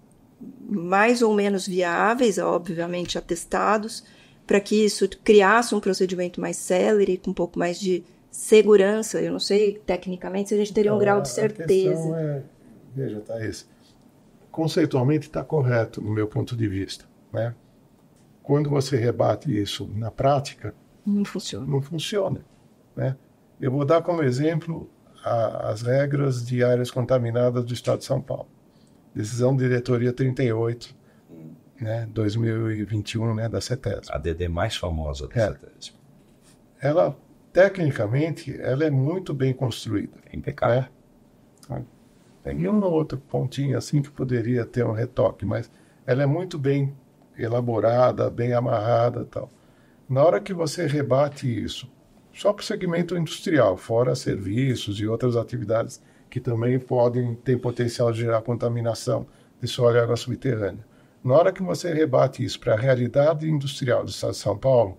mais ou menos viáveis, obviamente atestados, para que isso criasse um procedimento mais célere, com um pouco mais de segurança. Eu não sei, tecnicamente, se a gente teria um grau de certeza. Veja, Thaís, conceitualmente está correto, no meu ponto de vista, né? Quando você rebate isso na prática, não funciona. Não funciona, né? Eu vou dar como exemplo as regras de áreas contaminadas do Estado de São Paulo. Decisão de diretoria 38, né, 2021, né, da CETESB. A DD mais famosa da CETESB. Ela, tecnicamente, ela é muito bem construída. É impecável. Tem um ou outro pontinho assim que poderia ter um retoque, mas ela é muito bem elaborada, bem amarrada e tal. Na hora que você rebate isso, só para o segmento industrial, fora serviços e outras atividades que também podem ter potencial de gerar contaminação de solo e água subterrânea. Na hora que você rebate isso para a realidade industrial do Estado de São Paulo,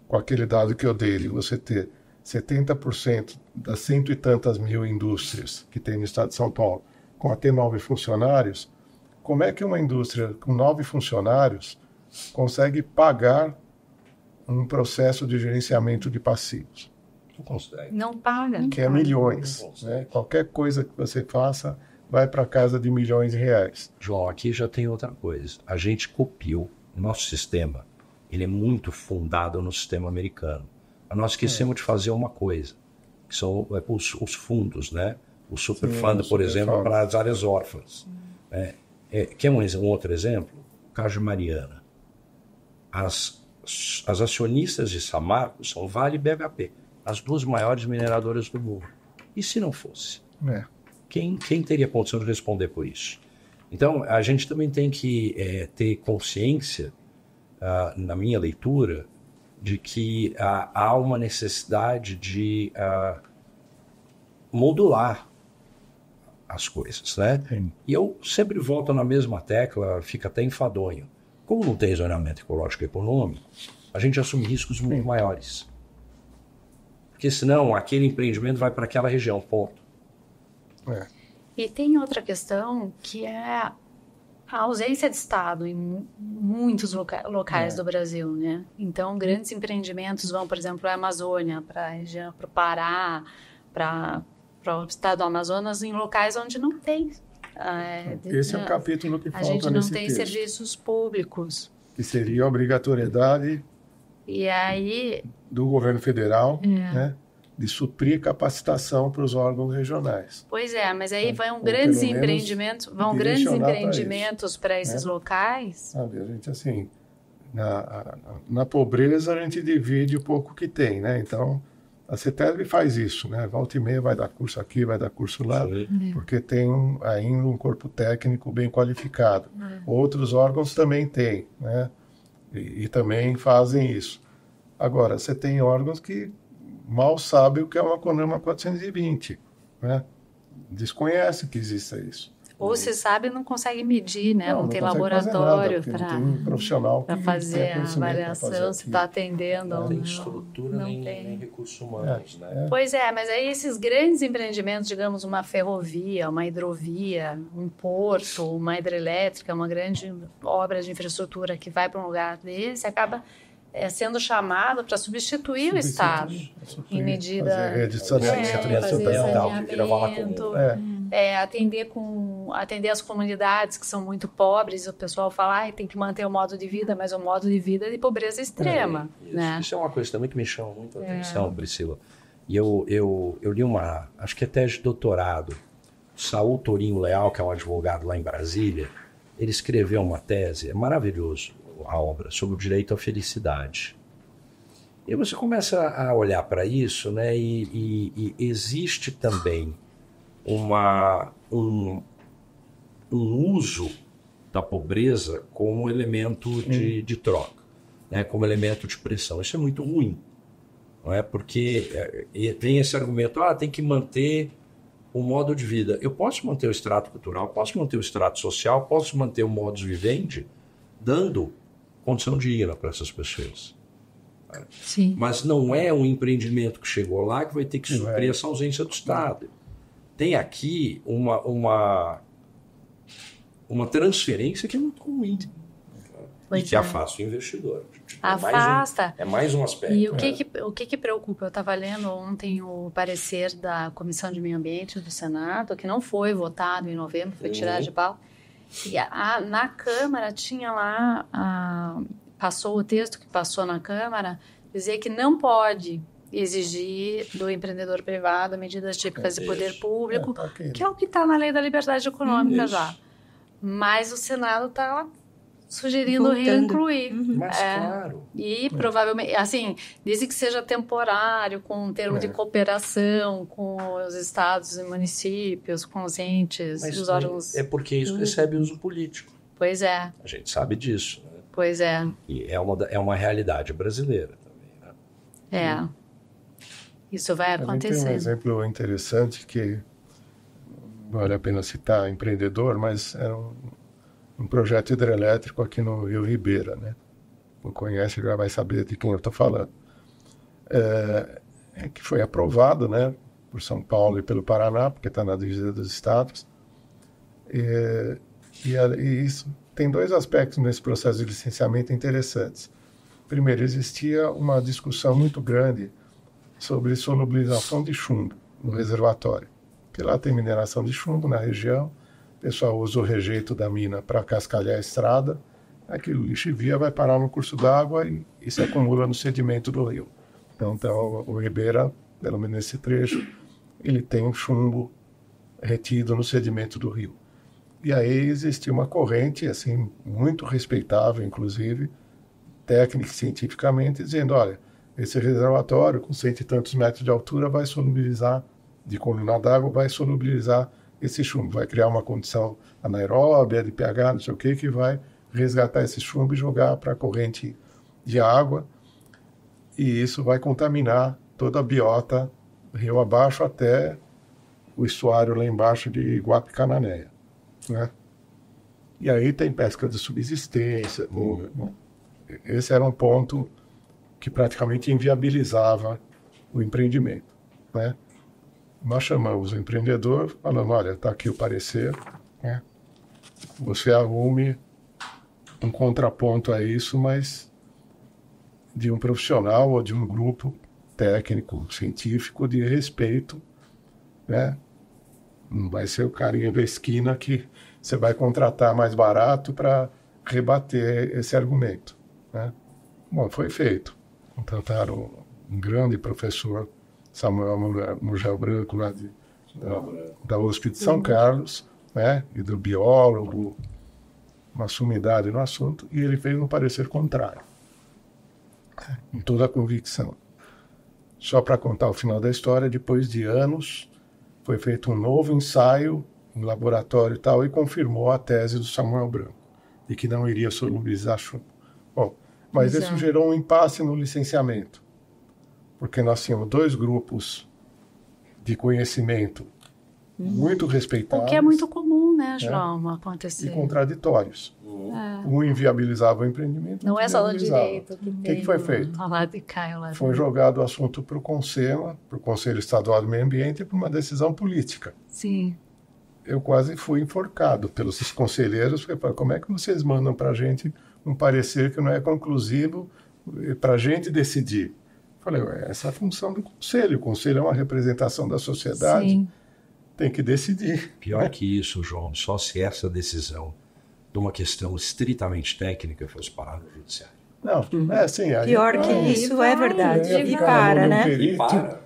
com aquele dado que eu dei, de você ter 70% das 100 e tantas mil indústrias que tem no Estado de São Paulo, com até 9 funcionários, como é que uma indústria com 9 funcionários consegue pagar um processo de gerenciamento de passivos? Não consegue. Não paga. Que é milhões. Né? Qualquer coisa que você faça vai para casa de milhões de reais. João, aqui já tem outra coisa. A gente copiou o nosso sistema. Ele é muito fundado no sistema americano. Nós esquecemos de fazer uma coisa, que são os fundos, né? O Superfund, por exemplo, para as áreas órfãs. Quer um outro exemplo? O caso de Mariana. As acionistas de Samarco são Vale e BHP, as duas maiores mineradoras do mundo. E se não fosse? Quem teria condição de responder por isso? Então, a gente também tem que ter consciência, na minha leitura, de que há uma necessidade de modular as coisas, né? E eu sempre volto na mesma tecla, fica até enfadonho. Como não tem zonamento ecológico e econômico, a gente assume riscos muito maiores. Porque senão aquele empreendimento vai para aquela região, ponto. E tem outra questão que é a ausência de Estado em muitos locais do Brasil, né? Então, grandes empreendimentos vão, por exemplo, para a Amazônia, para o Pará, para o estado do Amazonas, em locais onde não tem. Esse é um capítulo que falta nesse texto. A gente não tem serviços públicos. Que seria a obrigatoriedade do governo federal, né, de suprir capacitação para os órgãos regionais. Pois é, mas aí vão grandes empreendimentos para esses locais. Sabe, a gente, assim, na pobreza a gente divide o pouco que tem, né? Então, a CETESB faz isso, né? Volta e meia vai dar curso aqui, vai dar curso lá, porque tem ainda um corpo técnico bem qualificado. Outros órgãos também têm, né? E também fazem isso. Agora, você tem órgãos que mal sabem o que é uma CONAMA 420, né? Desconhecem que exista isso. Ou se sabe, não consegue medir, né? Não tem laboratório para fazer a avaliação, se está atendendo ou não. Não tem estrutura nem recursos humanos, né? Pois é, mas aí esses grandes empreendimentos, digamos, uma ferrovia, uma hidrovia, um porto, uma hidrelétrica, uma grande obra de infraestrutura que vai para um lugar desse, acaba sendo chamado para substituir o Estado em medida... Fazer rede de saneamento. Atender as comunidades que são muito pobres. O pessoal fala, tem que manter o modo de vida, mas o modo de vida é de pobreza extrema. Isso é uma coisa também que me chama muito a atenção, Priscila. E eu li acho que é tese de doutorado, Saul Torinho Leal, que é um advogado lá em Brasília, ele escreveu uma tese, é maravilhoso, a obra, sobre o direito à felicidade. E você começa a olhar para isso, né, e existe também um uso da pobreza como elemento de troca, né, como elemento de pressão. Isso é muito ruim, não é? Porque tem esse argumento, tem que manter o modo de vida. Eu posso manter o extrato cultural, posso manter o extrato social, posso manter o modus vivendi, dando condição digna para essas pessoas. Sim. Mas não é um empreendimento que chegou lá que vai ter que suprir essa ausência do Estado. Tem aqui uma transferência que é muito ruim. E que afasta o investidor. Afasta. É mais um aspecto. E o que preocupa? Eu estava lendo ontem o parecer da Comissão de Meio Ambiente do Senado, que não foi votado em novembro, foi tirado de pauta. E na Câmara tinha lá, passou o texto que passou na Câmara, dizer que não pode exigir do empreendedor privado medidas típicas de poder público, que é o que está na Lei da Liberdade Econômica já. Mas o Senado está sugerindo reincluir. Mas claro. E provavelmente, assim, dizem que seja temporário, com um termo de cooperação com os estados e municípios, com os entes, os órgãos. É porque isso recebe uso político. Pois é. A gente sabe disso, né? Pois é. E é uma realidade brasileira também, né? Isso vai acontecer. Tem um exemplo interessante que vale a pena citar, empreendedor, mas é um projeto hidrelétrico aqui no Rio Ribeira, né? Quem conhece já vai saber de quem eu estou falando. Que foi aprovado, né, por São Paulo e pelo Paraná, porque está na divisa dos estados. E isso tem dois aspectos nesse processo de licenciamento interessantes. Primeiro, existia uma discussão muito grande sobre solubilização de chumbo no reservatório. Porque lá tem mineração de chumbo na região, o pessoal usa o rejeito da mina para cascalhar a estrada, aquilo lixivia vai parar no curso d'água e se acumula no sedimento do rio. Então o Ribeira, pelo menos nesse trecho, ele tem um chumbo retido no sedimento do rio. E aí existia uma corrente, assim, muito respeitável, inclusive, técnica e cientificamente, dizendo, olha, esse reservatório com 100 e tantos metros de altura vai solubilizar, de coluna d'água, vai solubilizar esse chumbo, vai criar uma condição anaeróbia, de pH, não sei o que vai resgatar esse chumbo e jogar para a corrente de água, e isso vai contaminar toda a biota rio abaixo até o estuário lá embaixo de Guape-Cananéia, né? E aí tem pesca de subsistência. Esse era um ponto que praticamente inviabilizava o empreendimento, né? Nós chamamos o empreendedor, falando, olha, está aqui o parecer, né? você arrume um contraponto a isso, mas de um profissional ou de um grupo técnico, científico de respeito, né? Não vai ser o carinha da esquina que você vai contratar mais barato para rebater esse argumento, né? Bom, foi feito. Contrataram um grande professor, Samuel Mugel Branco, lá da USP de São Carlos, né? E do biólogo, uma sumidade no assunto, e ele fez um parecer contrário, com toda a convicção. Só para contar o final da história, depois de anos, foi feito um novo ensaio em laboratório e tal, e confirmou a tese do Samuel Branco, de que não iria solubilizar chumbo. Bom, mas isso gerou um impasse no licenciamento, porque nós tínhamos 2 grupos de conhecimento muito respeitados. O que é muito comum, né, João, acontecer. E contraditórios. Um inviabilizava o empreendimento. Não é só do direito. O que foi feito? Ao lado de cá, ao lado Foi jogado o assunto para o Conselho Estadual do Meio Ambiente, para uma decisão política. Sim. Eu quase fui enforcado pelos conselheiros, porque como é que vocês mandam para a gente um parecer que não é conclusivo para a gente decidir? Falei, essa é a função do Conselho. O Conselho é uma representação da sociedade. Sim. Tem que decidir. Pior que isso, João, só se essa decisão de uma questão estritamente técnica fosse parar no judiciário. Não, sim. Aí, Pior que isso, é verdade. E para, né? E para.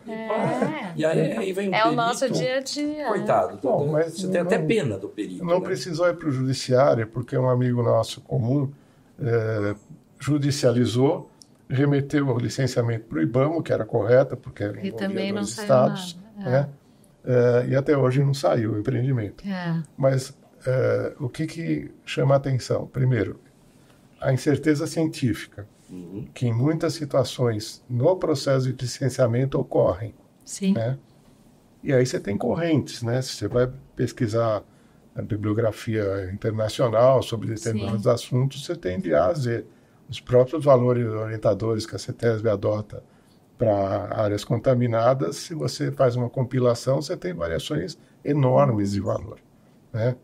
E aí vem um perito. O nosso dia a dia. Coitado. Bom, mas você tem até pena do perito. Não precisou ir para o judiciário, porque um amigo nosso comum judicializou, remeteu o licenciamento para o IBAMA, que era correta, porque E também não dois saiu estados, nada. né? E até hoje não saiu o empreendimento. Mas o que chama a atenção? Primeiro, a incerteza científica, que em muitas situações no processo de licenciamento ocorrem. Sim. Né? E aí você tem correntes, né? Se você vai pesquisar a bibliografia internacional sobre determinados assuntos, você tem de A a Z. Os próprios valores orientadores que a CETESB adota para áreas contaminadas, se você faz uma compilação, você tem variações enormes de valor, né?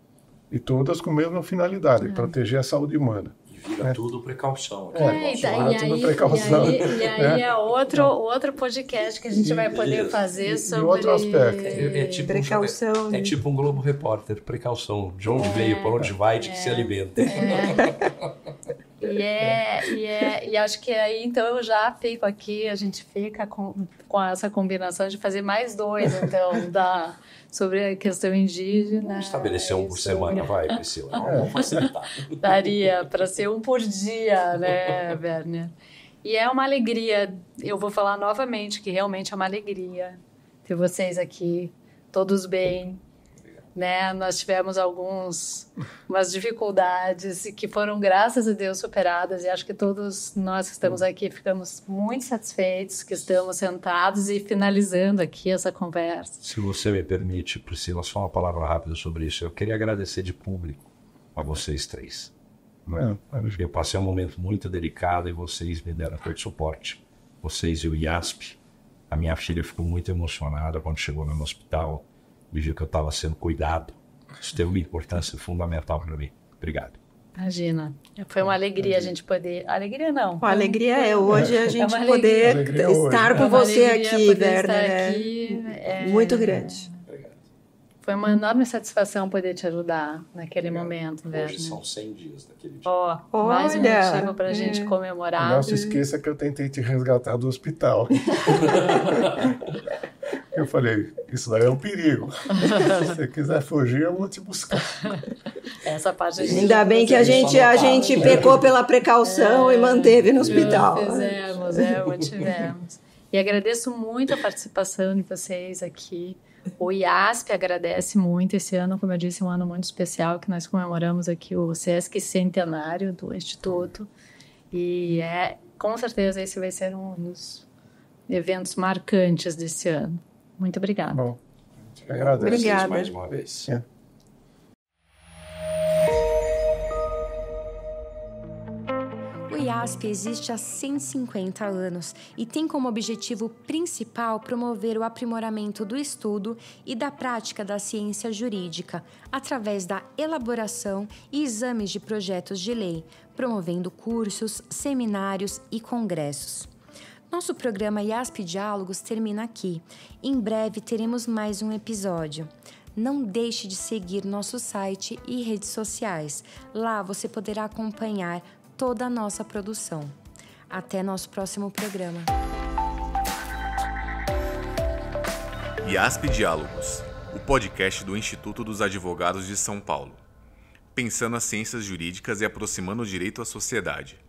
E todas com a mesma finalidade, proteger a saúde humana. E vira tudo precaução. Tudo precaução. E aí é outro podcast que a gente vai poder fazer sobre... E outro aspecto. É tipo Precaução. É tipo um Globo Repórter, precaução. De onde veio, para onde vai, de que se alimenta. E acho que aí, então, eu já fico aqui, a gente fica com essa combinação de fazer mais 2, então, sobre a questão indígena. Vamos estabelecer um por semana, vai, Priscila. Vamos facilitar. Daria para ser um por dia, né, Werner? E é uma alegria, eu vou falar novamente que realmente é uma alegria ter vocês aqui, todos bem. Né? Nós tivemos umas dificuldades que foram, graças a Deus, superadas, e acho que todos nós que estamos aqui ficamos muito satisfeitos que estamos sentados e finalizando aqui essa conversa. Se você me permite, Priscila, só uma palavra rápida sobre isso. Eu queria agradecer de público a vocês 3. Eu passei um momento muito delicado e vocês me deram todo suporte. Vocês e o IASP. A minha filha ficou muito emocionada quando chegou no hospital. Me viu que eu estava sendo cuidado. Isso teve uma importância fundamental para mim. Obrigado. Imagina. Foi uma alegria a gente poder... Alegria não. A alegria é hoje a gente poder estar com você aqui, Werner. Muito grande. Foi uma enorme satisfação poder te ajudar naquele momento, Werner. Hoje são 100 dias daquele dia. Mais um motivo para a gente comemorar. Não se esqueça que eu tentei te resgatar do hospital. Eu falei, isso daí é um perigo. Se você quiser fugir, eu vou te buscar. Essa parte a gente Ainda bem que a gente pecou pela precaução e manteve no hospital. Mantivemos. E agradeço muito a participação de vocês aqui. O IASP agradece muito esse ano, como eu disse, um ano muito especial, que nós comemoramos aqui o Sesc Centenário do Instituto. E com certeza esse vai ser um dos eventos marcantes desse ano. Muito obrigada. Bom, te agradeço. Obrigada. Mais uma vez. O IASP existe há 150 anos e tem como objetivo principal promover o aprimoramento do estudo e da prática da ciência jurídica, através da elaboração e exames de projetos de lei, promovendo cursos, seminários e congressos. Nosso programa IASP Diálogos termina aqui. Em breve teremos mais um episódio. Não deixe de seguir nosso site e redes sociais. Lá você poderá acompanhar toda a nossa produção. Até nosso próximo programa. IASP Diálogos, o podcast do Instituto dos Advogados de São Paulo. Pensando as ciências jurídicas e aproximando o direito à sociedade.